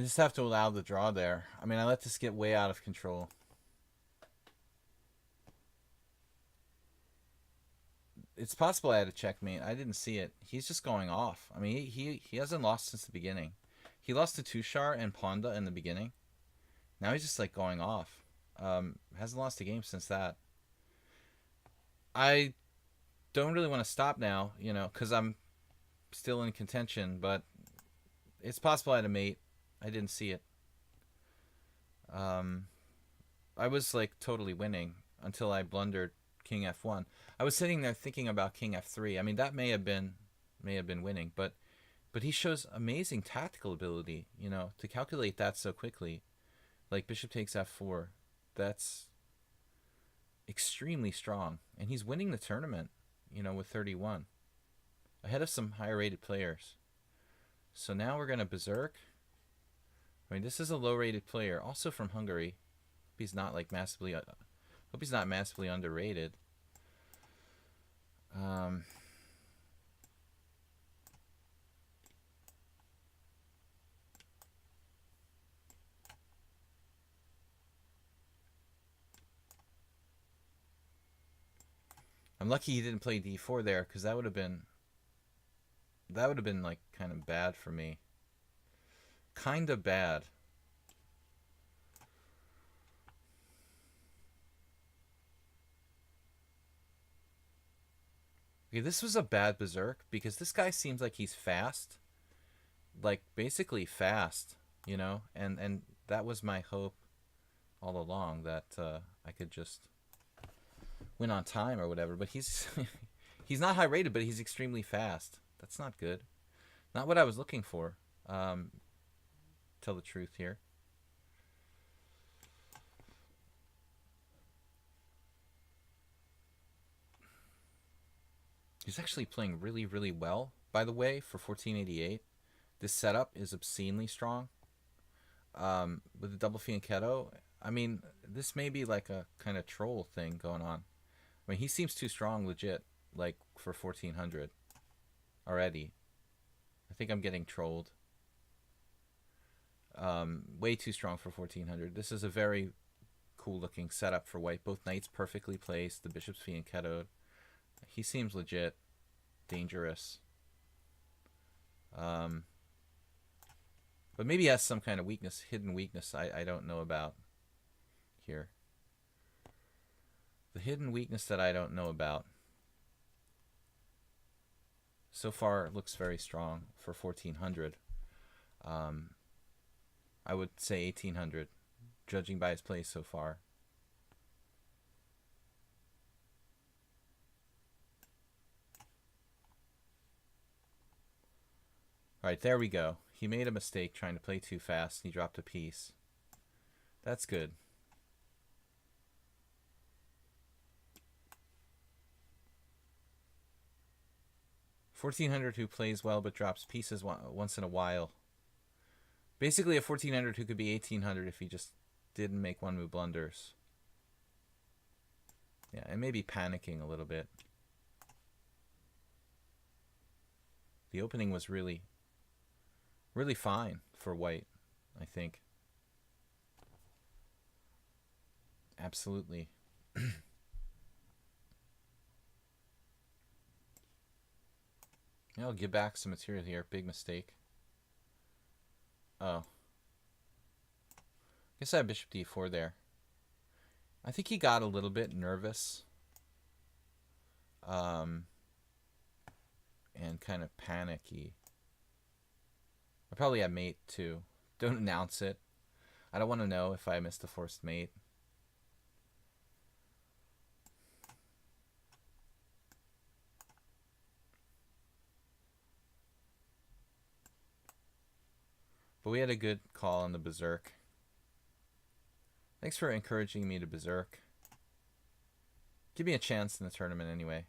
just have to allow the draw there. I mean, I let this get way out of control. It's possible I had a checkmate. I didn't see it. He's just going off. I mean, he hasn't lost since the beginning. He lost to Tushar and Ponda in the beginning. Now he's just like going off. Hasn't lost a game since that. I don't really want to stop now, you know, because I'm still in contention, but it's possible I had a mate. I didn't see it. I was like totally winning until I blundered King F1. I was sitting there thinking about King F3. I mean, that may have been winning, but he shows amazing tactical ability, you know, to calculate that so quickly. Like bishop takes F4. That's extremely strong, and he's winning the tournament, you know, with 31 ahead of some higher rated players. So now we're going to berserk. I mean, this is a low rated player, also from Hungary. He's not like massively hope he's not massively underrated. I'm lucky he didn't play d4 there, because that would have been like kind of bad for me. Kind of bad. Okay, this was a bad berserk because this guy seems like he's fast. Like basically fast, you know? And that was my hope all along, that I could just win on time or whatever, but he's he's not high rated, but he's extremely fast. That's not good. Not what I was looking for. Tell the truth here. He's actually playing really, really well, by the way, for 1488. This setup is obscenely strong. With the double fianchetto, I mean, this may be like a kind of troll thing going on. I mean, he seems too strong, legit, like for 1400 already. I think I'm getting trolled. Way too strong for 1400. This is a very cool looking setup for white. Both knights perfectly placed. The bishop's fianchettoed. He seems legit dangerous. But maybe he has some kind of weakness, hidden weakness I don't know about here. The hidden weakness that I don't know about. So far, it looks very strong for 1400. I would say 1800, judging by his play so far. Alright, there we go. He made a mistake trying to play too fast, and he dropped a piece. That's good. $1,400 who plays well but drops pieces once in a while. Basically a $1,400 who could be $1,800 if he just didn't make one move blunders. Yeah, and maybe panicking a little bit. The opening was really fine for white, I think. Absolutely. I'll give back some material here. Big mistake. Oh. Guess I have bishop d4 there. I think he got a little bit nervous. And kind of panicky. I probably have mate too. Don't announce it. I don't want to know if I missed a forced mate. But we had a good call on the berserk. Thanks for encouraging me to berserk. Give me a chance in the tournament anyway.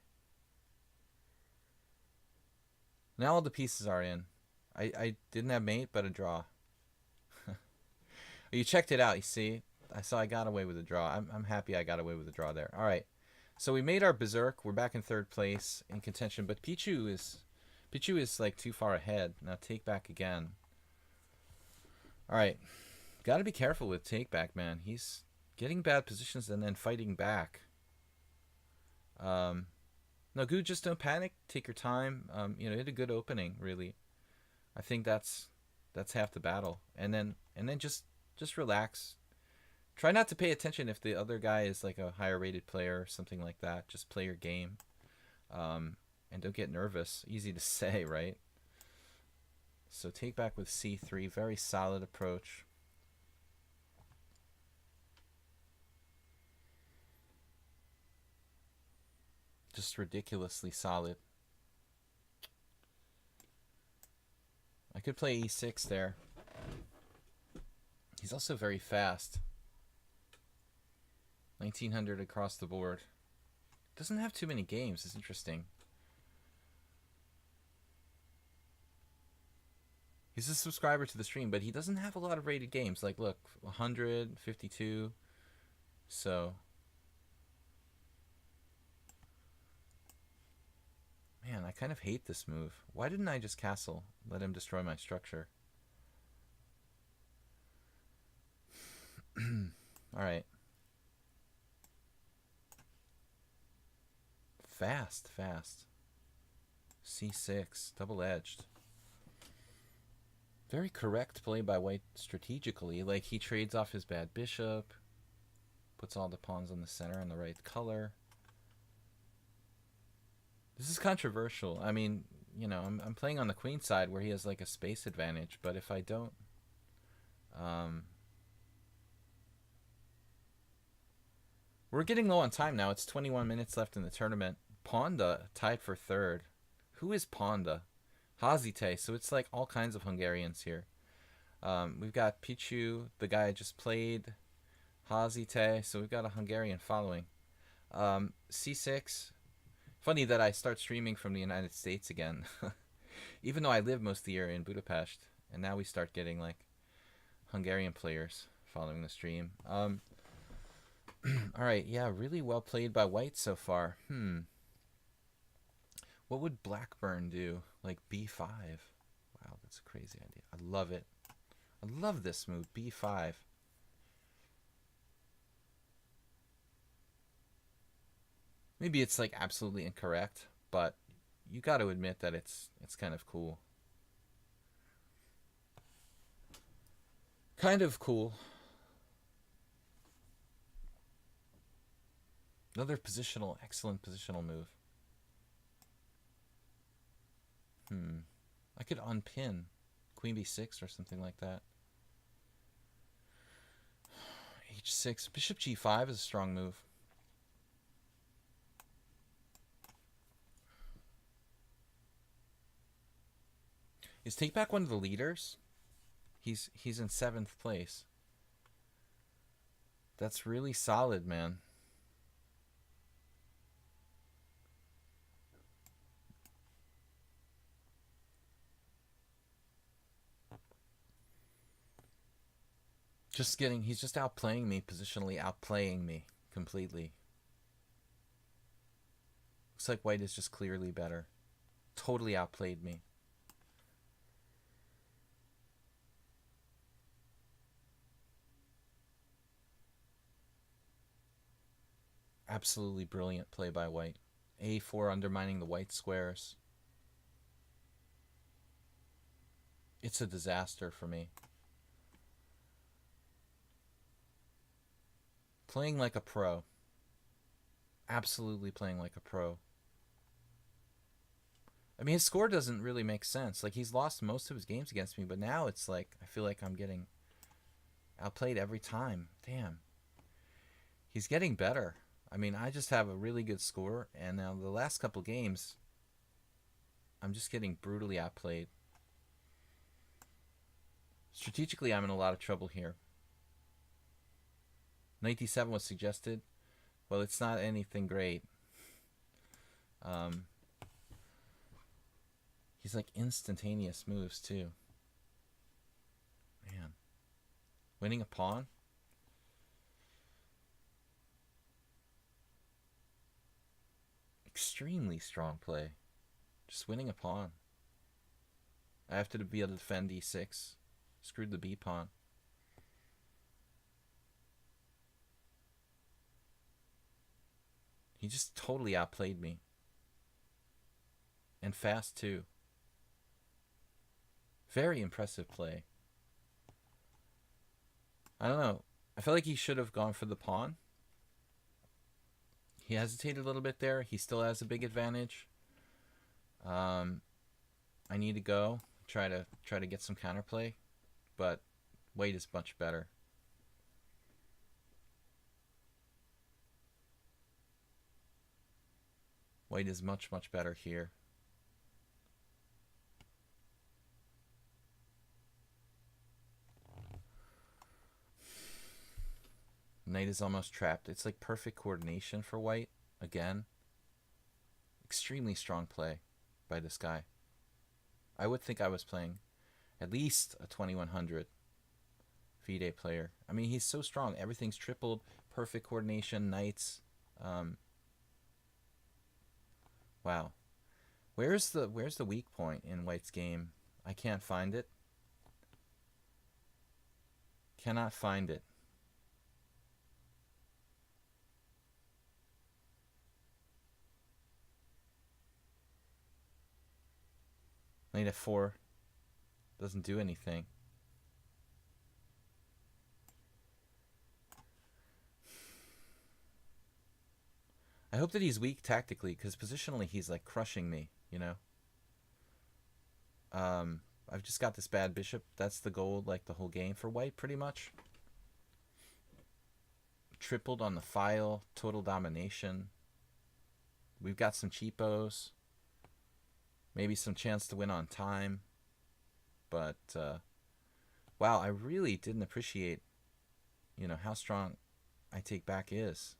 Now all the pieces are in. I didn't have mate, but a draw. You checked it out, you see? I got away with a draw. I'm happy I got away with a draw there. All right. So we made our berserk. We're back in third place in contention, but Pichu is like too far ahead. Now take back again. All right. Got to be careful with take back, man. He's getting bad positions and then fighting back. No, Goo, just don't panic. Take your time. Hit a good opening, really. I think that's half the battle. And then just relax. Try not to pay attention if the other guy is like a higher rated player or something like that. Just play your game. And don't get nervous. Easy to say, right? So take back with c3. Very solid approach. Just ridiculously solid. I could play e6 there. He's also very fast. 1900 across the board. Doesn't have too many games. It's interesting. He's a subscriber to the stream, but he doesn't have a lot of rated games. Like, look, 100, 52. So, man, I kind of hate this move. Why didn't I just castle? Let him destroy my structure. Alright. Fast. c6, double-edged. Very correct play by white strategically. Like, he trades off his bad bishop, puts all the pawns on the center and the right color. This is controversial. I mean, I'm playing on the queen side where he has like a space advantage, but if I don't, we're getting low on time now. It's 21 minutes left in the tournament. Ponda tied for third. Who is Ponda? Hazite. So it's like all kinds of Hungarians here. We've got Pichu, the guy I just played. Hazite. So we've got a Hungarian following. C6. Funny that I start streaming from the United States again. Even though I live most of the year in Budapest. And now we start getting like Hungarian players following the stream. Alright, yeah, really well played by white so far. What would Blackburn do? Like b5. Wow, that's a crazy idea. I love it. I love this move, b5. Maybe it's like absolutely incorrect, but you got to admit that it's kind of cool. Kind of cool. Another excellent positional move. I could unpin queen b6 or something like that. h6, bishop g5 is a strong move. Is take back one of the leaders? He's in 7th place. That's really solid, man. He's just outplaying me, positionally outplaying me completely. Looks like white is just clearly better. Totally outplayed me. Absolutely brilliant play by white. A4 undermining the white squares. It's a disaster for me. Playing like a pro. Absolutely playing like a pro. I mean, his score doesn't really make sense. Like, he's lost most of his games against me, but now it's like, I feel like I'm getting outplayed every time. Damn. He's getting better. I mean, I just have a really good score, and now the last couple games, I'm just getting brutally outplayed. Strategically, I'm in a lot of trouble here. Knight d7 was suggested. Well, it's not anything great. He's like instantaneous moves too. Man. Winning a pawn? Extremely strong play. Just winning a pawn. I have to be able to defend e6. Screwed the b pawn. He just totally outplayed me. And fast, too. Very impressive play. I don't know. I feel like he should have gone for the pawn. He hesitated a little bit there. He still has a big advantage. I need to go try to get some counterplay, but white is much better. White is much better here. Knight is almost trapped. It's like perfect coordination for white. Again, extremely strong play by this guy. I would think I was playing at least a 2100 FIDE player. I mean, he's so strong. Everything's tripled. Perfect coordination. Knights. Wow. Where's the weak point in white's game? I can't find it. Cannot find it. Knight f4 doesn't do anything. I hope that he's weak tactically, because positionally he's like crushing me, you know? I've just got this bad bishop. That's the goal, like the whole game for white, pretty much. Tripled on the file, total domination. We've got some cheapos. Maybe some chance to win on time. But, wow, I really didn't appreciate, you know, how strong I Take Back is.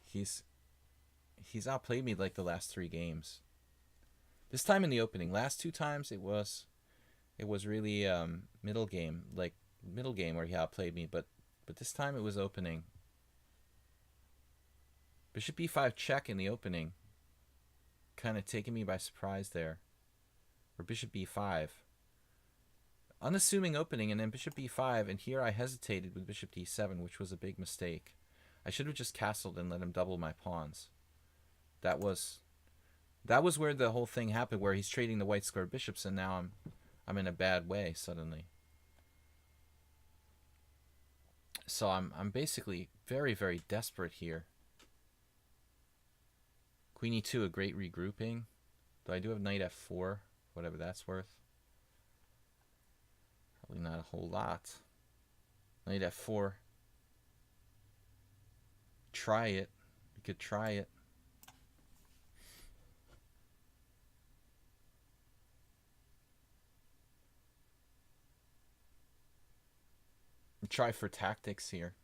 He's outplayed me like the last 3 games. This time in the opening. Last 2 times it was really middle game where he outplayed me, but this time it was opening. Bishop b5 check in the opening. Kind of taking me by surprise there. Or bishop b5. Unassuming opening, and then bishop b5, and here I hesitated with bishop d7, which was a big mistake. I should have just castled and let him double my pawns. That was where the whole thing happened, where he's trading the white square bishops, and now I'm in a bad way suddenly. So I'm basically very, very desperate here. Queen e2, a great regrouping. Though I do have knight f4, whatever that's worth. Probably not a whole lot. Knight f4. Try it. You could try it. Try for tactics here.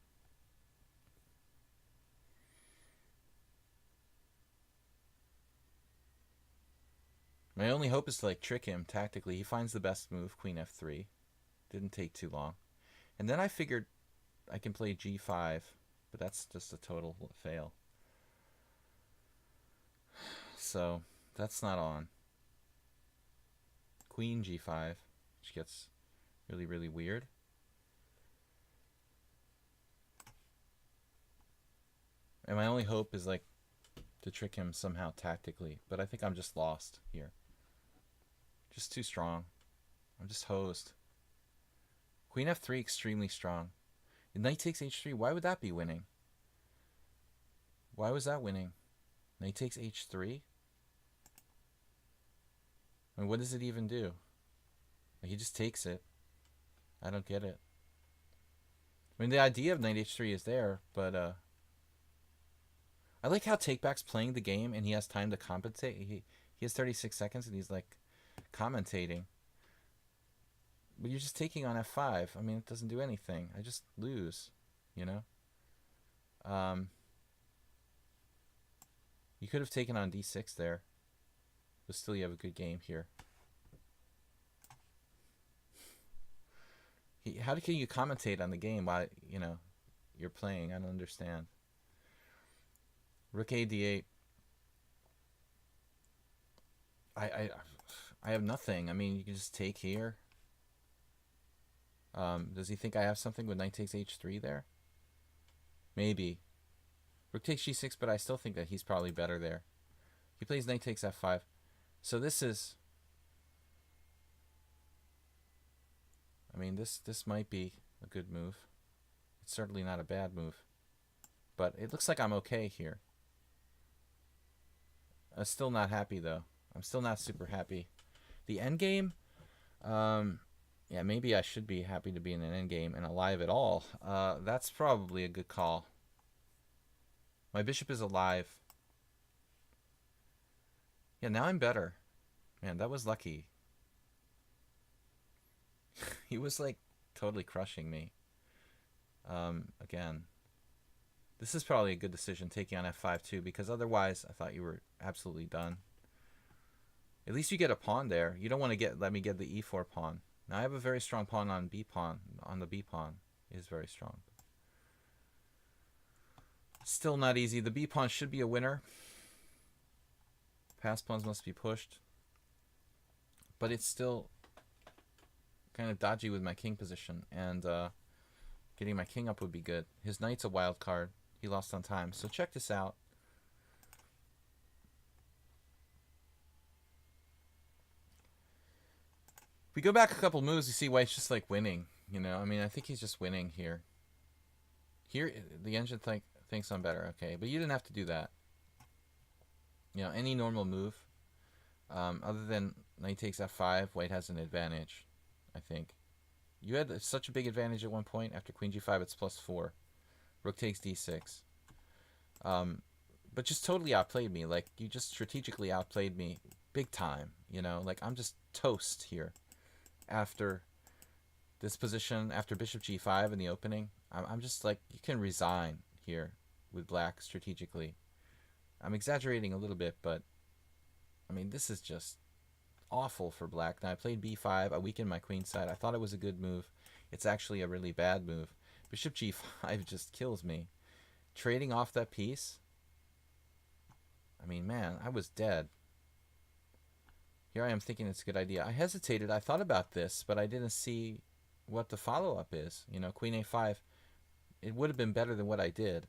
My only hope is to like trick him tactically. He finds the best move, queen f3. Didn't take too long. And then I figured I can play g5, but that's just a total fail. So that's not on. Queen g5, which gets really, really weird. And my only hope is like to trick him somehow tactically, but I think I'm just lost here. Just too strong. I'm just hosed. Queen f3, extremely strong. Knight takes h3, why would that be winning? Why was that winning? Knight takes h3? I mean, what does it even do? He just takes it. I don't get it. I mean, the idea of knight h3 is there, but I like how Takeback's playing the game and he has time to compensate. He has 36 seconds and he's like commentating. But you're just taking on f5. I mean, it doesn't do anything. I just lose, you know? You could have taken on d6 there, but still you have a good game here. How can you commentate on the game while, you know, you're playing? I don't understand. Rook a d8. I have nothing. I mean, you can just take here. Does he think I have something with knight takes h3 there? Maybe. Rook takes g6, but I still think that he's probably better there. He plays knight takes f5. So this is... I mean, this might be a good move. It's certainly not a bad move. But it looks like I'm okay here. I'm still not happy, though. I'm still not super happy. The endgame... yeah, maybe I should be happy to be in an endgame and alive at all. That's probably a good call. My bishop is alive. Yeah, now I'm better. Man, that was lucky. He was like totally crushing me. Again, this is probably a good decision taking on f5 too, because otherwise I thought you were absolutely done. At least you get a pawn there. You don't want to let me get the e4 pawn. Now I have a very strong pawn on b pawn. On the b pawn is very strong. Still not easy. The b pawn should be a winner. Pass pawns must be pushed. But it's still kind of dodgy with my king position, and getting my king up would be good. His knight's a wild card. He lost on time. So check this out. If we go back a couple moves, you see White's just like winning. You know, I mean, I think he's just winning here. Here, the engine thinks I'm better. Okay, but you didn't have to do that. You know, any normal move, other than knight takes f5, White has an advantage, I think. You had such a big advantage at one point. After queen g5, it's +4. Rook takes d6. But just totally outplayed me. Like, you just strategically outplayed me big time. You know, like, I'm just toast here. After this position, after bishop g5 in the opening, I'm just like, you can resign here with black strategically. I'm exaggerating a little bit, but I mean, this is just awful for black. Now I played b5, I weakened my queen side. I thought it was a good move. It's actually a really bad move. Bishop g5 just kills me. Trading off that piece, I mean, man, I was dead. Here I am thinking it's a good idea. I hesitated. I thought about this, but I didn't see what the follow-up is. You know, queen a5. It would have been better than what I did,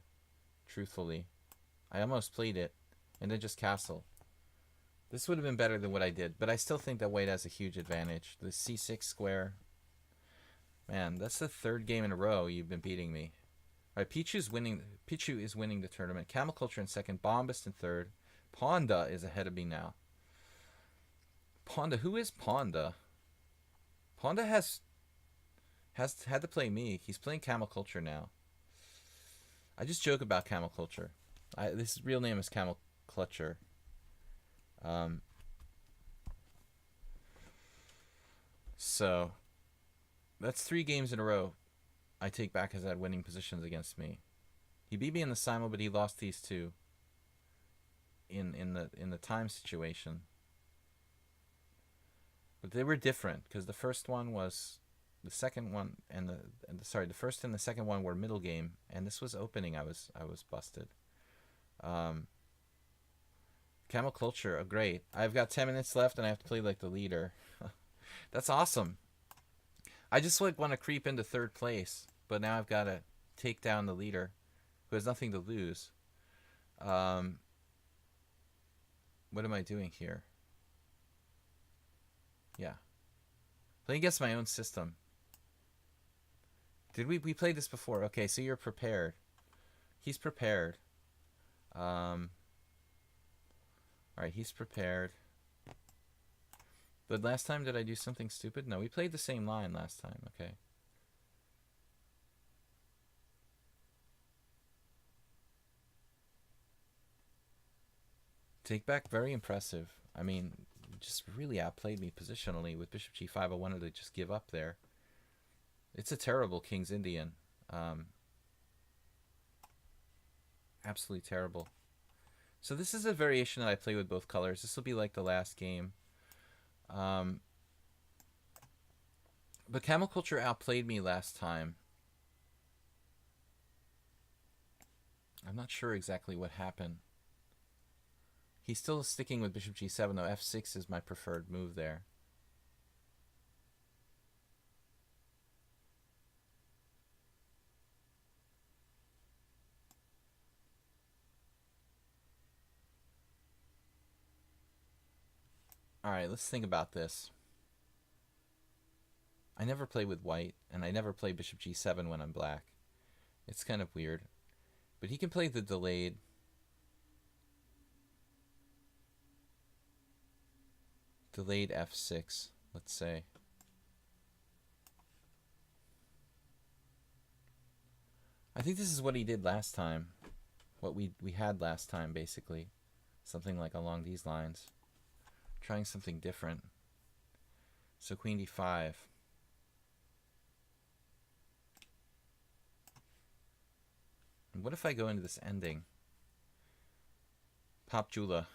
truthfully. I almost played it, and then just castle. This would have been better than what I did, but I still think that White has a huge advantage. The c6 square. Man, that's the third game in a row you've been beating me. All right, Pichu is winning the tournament. Camel Culture in second. Bombast in third. Ponda is ahead of me now. Ponda, who is Ponda? Ponda has had to play me. He's playing Camel Culture now. I just joke about Camel Culture. His real name is Camel Clutcher. So that's 3 games in a row I take back as had winning positions against me. He beat me in the simul, but he lost these 2 in the time situation. But they were different, because the first one was the second one, and the first and the second one were middle game, and this was opening. I was busted. Camel Culture, great. I've got 10 minutes left, and I have to play like the leader. That's awesome. I just like want to creep into third place, but now I've got to take down the leader, who has nothing to lose. What am I doing here? Yeah. Playing against my own system. Did we played this before? Okay, so you're prepared. He's prepared. Alright, he's prepared. But last time, did I do something stupid? No, we played the same line last time. Okay. Take back, very impressive. I mean, just really outplayed me positionally with bishop g5. I wanted to just give up there. It's a terrible King's Indian. Absolutely terrible. So this is a variation that I play with both colors. This will be like the last game. But Camel Culture outplayed me last time. I'm not sure exactly what happened. He's still sticking with bishop g7, though. f6 is my preferred move there. Alright, let's think about this. I never play with white, and I never play bishop g7 when I'm black. It's kind of weird. But he can play the delayed. Delayed f6, let's say. I think this is what he did last time. What we had last time, basically. Something like along these lines. Trying something different. So queen d5. And what if I go into this ending? Pop Jula.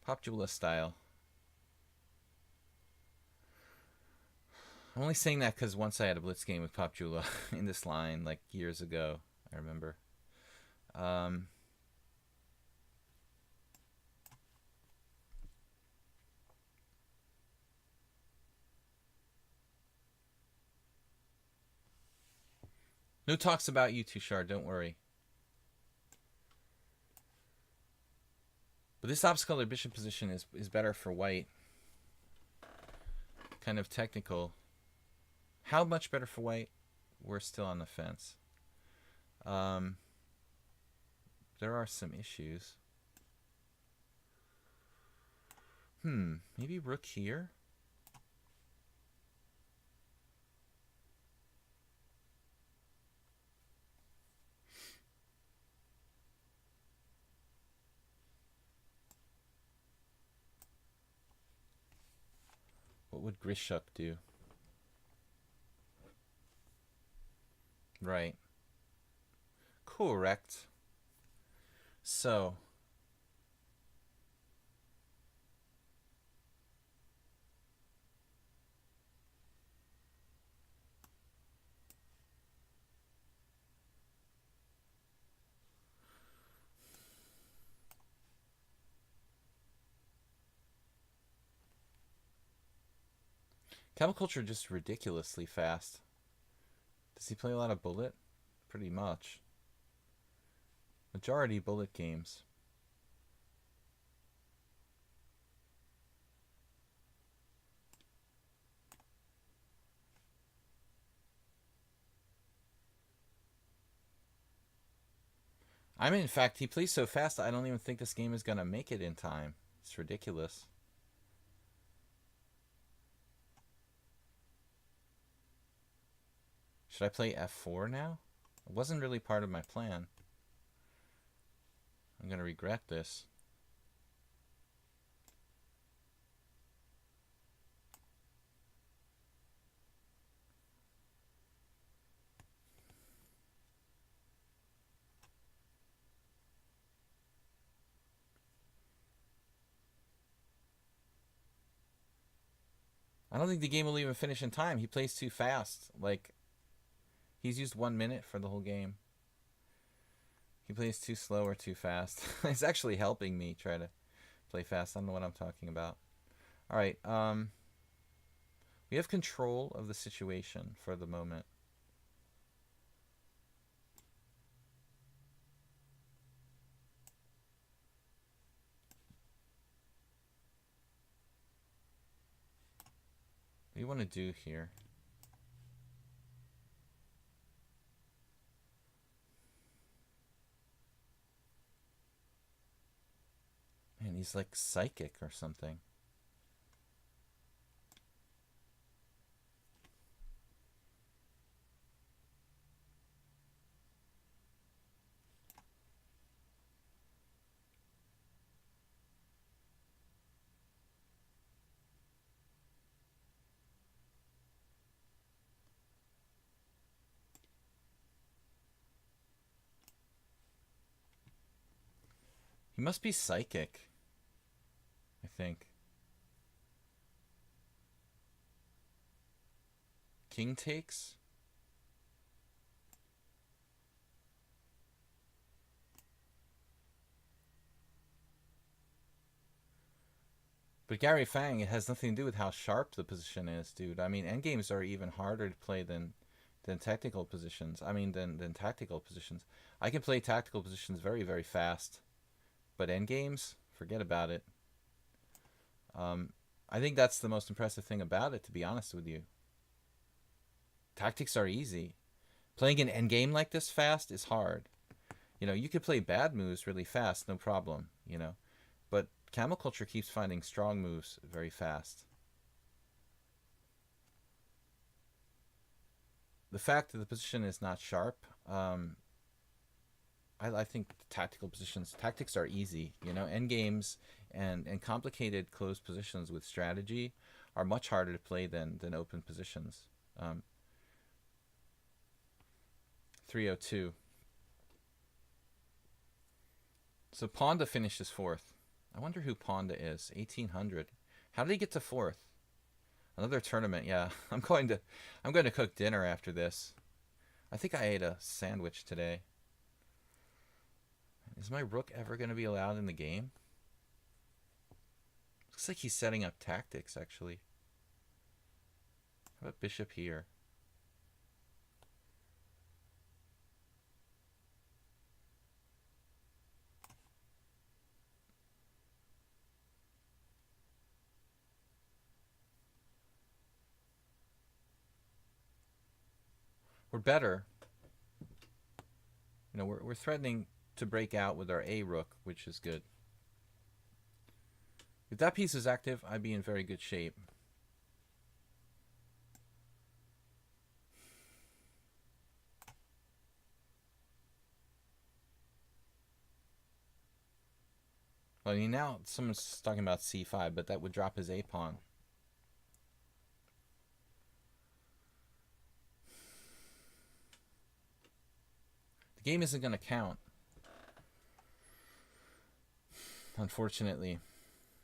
Pop Jula style. I'm only saying that because once I had a blitz game with Pop Jula in this line, like years ago, I remember. No talks about you, Tushar, don't worry. But this obstacle bishop position is better for white. Kind of technical. How much better for white? We're still on the fence. There are some issues. Maybe rook here? What would Grishuk do? Right. Correct. So. Chemiculture just ridiculously fast. Does he play a lot of bullet? Pretty much. Majority bullet games. I mean, in fact, he plays so fast, I don't even think this game is going to make it in time. It's ridiculous. Should I play f4 now? It wasn't really part of my plan. I'm going to regret this. I don't think the game will even finish in time. He plays too fast. Like, he's used 1 minute for the whole game. He plays too slow or too fast. It's actually helping me try to play fast. I don't know what I'm talking about. All right. We have control of the situation for the moment. What do you want to do here? Man, he's like psychic or something. He must be psychic, I think. King takes? But Gary Fang, it has nothing to do with how sharp the position is, dude. I mean, endgames are even harder to play than technical positions. I mean, than tactical positions. I can play tactical positions very, very fast. But endgames, forget about it. I think that's the most impressive thing about it, to be honest with you. Tactics are easy. Playing an endgame like this fast is hard. You could play bad moves really fast, no problem, But Camel Culture keeps finding strong moves very fast. The fact that the position is not sharp, I think tactics are easy. Endgames and complicated closed positions with strategy are much harder to play than open positions. 302. So Ponda finishes fourth. I wonder who Ponda is. 1800. How did he get to fourth? Another tournament, yeah. I'm going to cook dinner after this. I think I ate a sandwich today. Is my rook ever going to be allowed in the game? Looks like he's setting up tactics, actually. How about bishop here? We're better. We're threatening to break out with our A rook, which is good. If that piece is active, I'd be in very good shape. Well, now someone's talking about c5, but that would drop his A pawn. The game isn't going to count, unfortunately.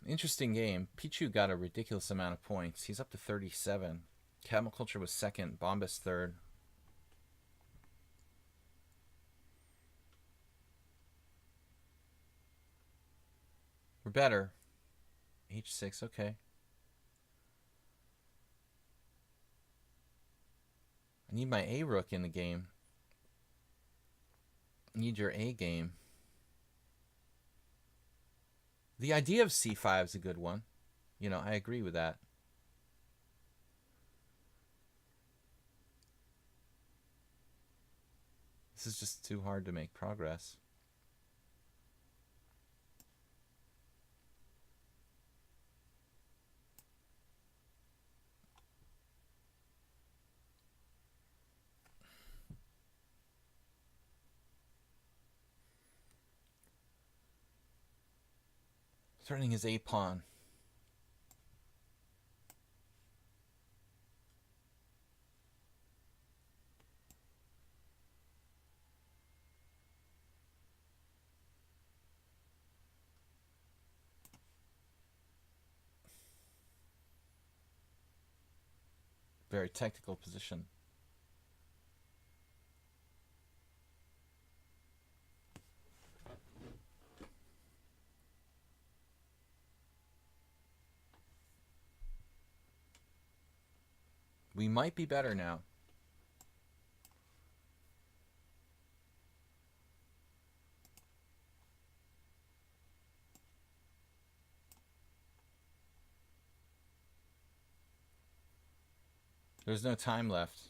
Interesting game. Pichu got a ridiculous amount of points. He's up to 37. Camel Culture was second. Bombas third. We're better. H6, okay. I need my A rook in the game. I need your A game. The idea of c5 is a good one. I agree with that. This is just too hard to make progress. Turning his A pawn. Very technical position. We might be better now. There's no time left.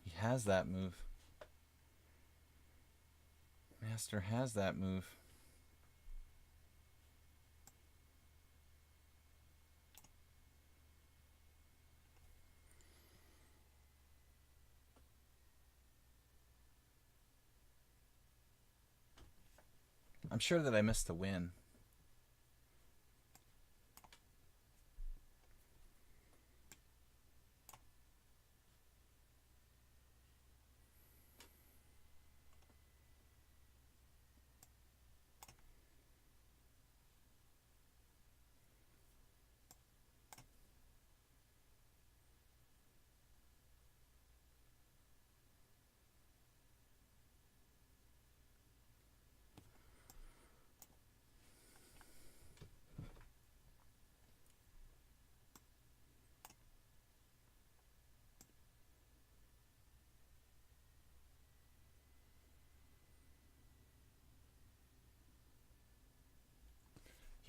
He has that move. Master has that move. I'm sure that I missed the win.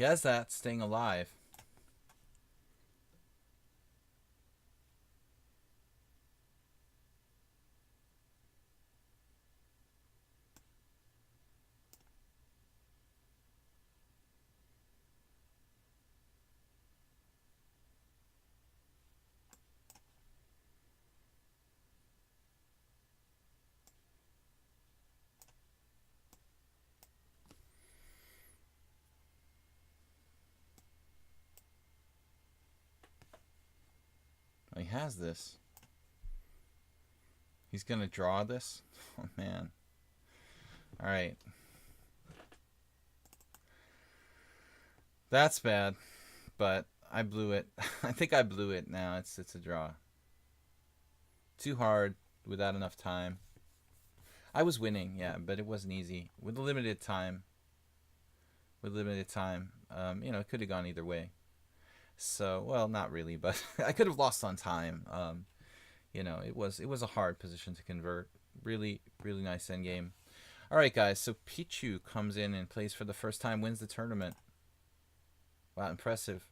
He has that, staying alive. He has this. He's gonna draw this? Oh, man. Alright. That's bad, but I blew it. I think I blew it now. It's a draw. Too hard, without enough time. I was winning, yeah, but it wasn't easy. With limited time. With limited time. It could have gone either way. So, well, not really, but I could have lost on time. It was a hard position to convert. Really, really nice endgame. All right, guys. So Pichu comes in and plays for the first time, wins the tournament. Wow, impressive.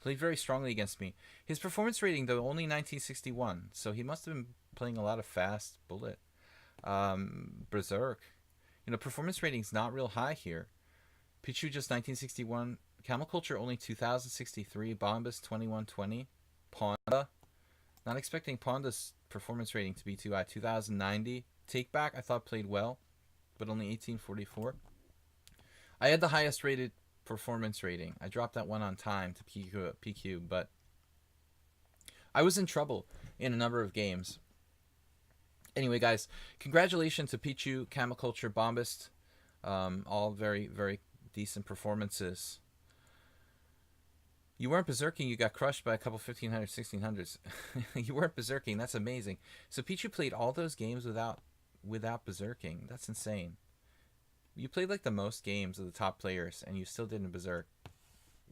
Played very strongly against me. His performance rating, though, only 1961. So he must have been playing a lot of fast bullet. Berserk. Performance rating's not real high here. Pichu just 1961. Camel Culture only 2063. Bombus 2120. Ponda. Not expecting Ponda's performance rating to be too high. 2090. Takeback I thought played well, but only 1844. I had the highest rated performance rating. I dropped that one on time to PQ, but I was in trouble in a number of games. Anyway, guys, congratulations to Pichu, Camel Culture, Bombist. All very, very decent performances. You weren't berserking. You got crushed by a couple 1500s, 1600s. You weren't berserking. That's amazing. So Pichu played all those games without berserking. That's insane. You played like the most games of the top players, and you still didn't berserk.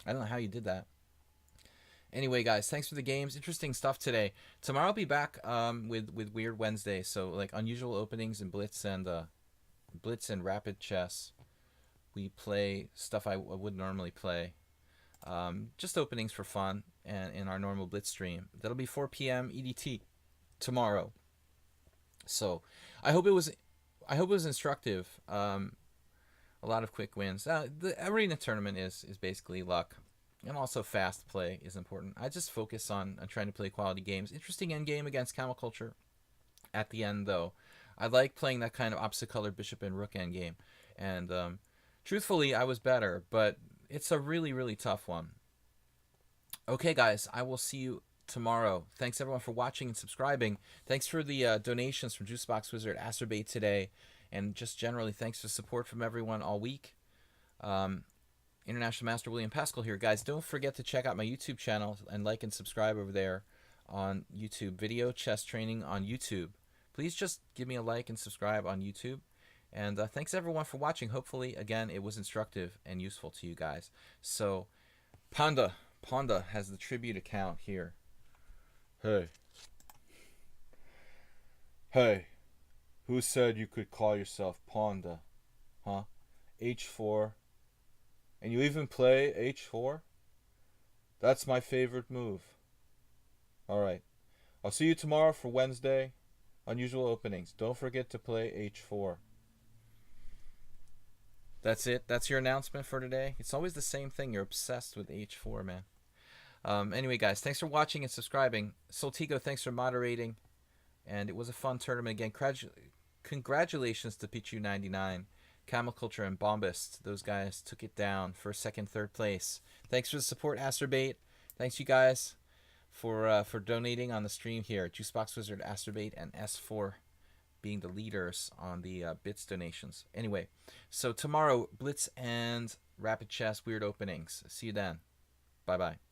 I don't know how you did that. Anyway, guys, thanks for the games. Interesting stuff today. Tomorrow I'll be back with Weird Wednesday. So like unusual openings and blitz and rapid chess. We play stuff I would normally play. Just openings for fun and in our normal blitz stream. That'll be 4 p.m. EDT tomorrow. So I hope it was instructive. A lot of quick wins. The arena tournament is basically luck, and also fast play is important. I just focus on trying to play quality games. Interesting end game against Camel Culture. At the end, though, I like playing that kind of opposite color bishop and rook end game. And truthfully, I was better, but it's a really, really tough one. Okay, guys, I will see you tomorrow. Thanks everyone for watching and subscribing. Thanks for the donations from Juicebox Wizard, Acerbate today. And just generally, thanks for support from everyone all week. International Master Will Paschall here. Guys, don't forget to check out my YouTube channel and like and subscribe over there on YouTube. Video chess training on YouTube. Please just give me a like and subscribe on YouTube. And thanks everyone for watching. Hopefully, again, it was instructive and useful to you guys. So, Ponda has the tribute account here. Hey. Who said you could call yourself Ponda? Huh? H4. And you even play H4? That's my favorite move. Alright. I'll see you tomorrow for Wednesday. Unusual openings. Don't forget to play H4. That's it. That's your announcement for today. It's always the same thing. You're obsessed with H4, man. Anyway, guys, thanks for watching and subscribing. Soltigo, thanks for moderating. And it was a fun tournament again. Congratulations to Pichu99, Camel Culture, and Bombist. Those guys took it down for second, third place. Thanks for the support, Acerbate. Thanks, you guys, for donating on the stream here. Juicebox Wizard, Acerbate, and S4 being the leaders on the bits donations. Anyway, so tomorrow, Blitz and Rapid Chess Weird Openings. See you then. Bye-bye.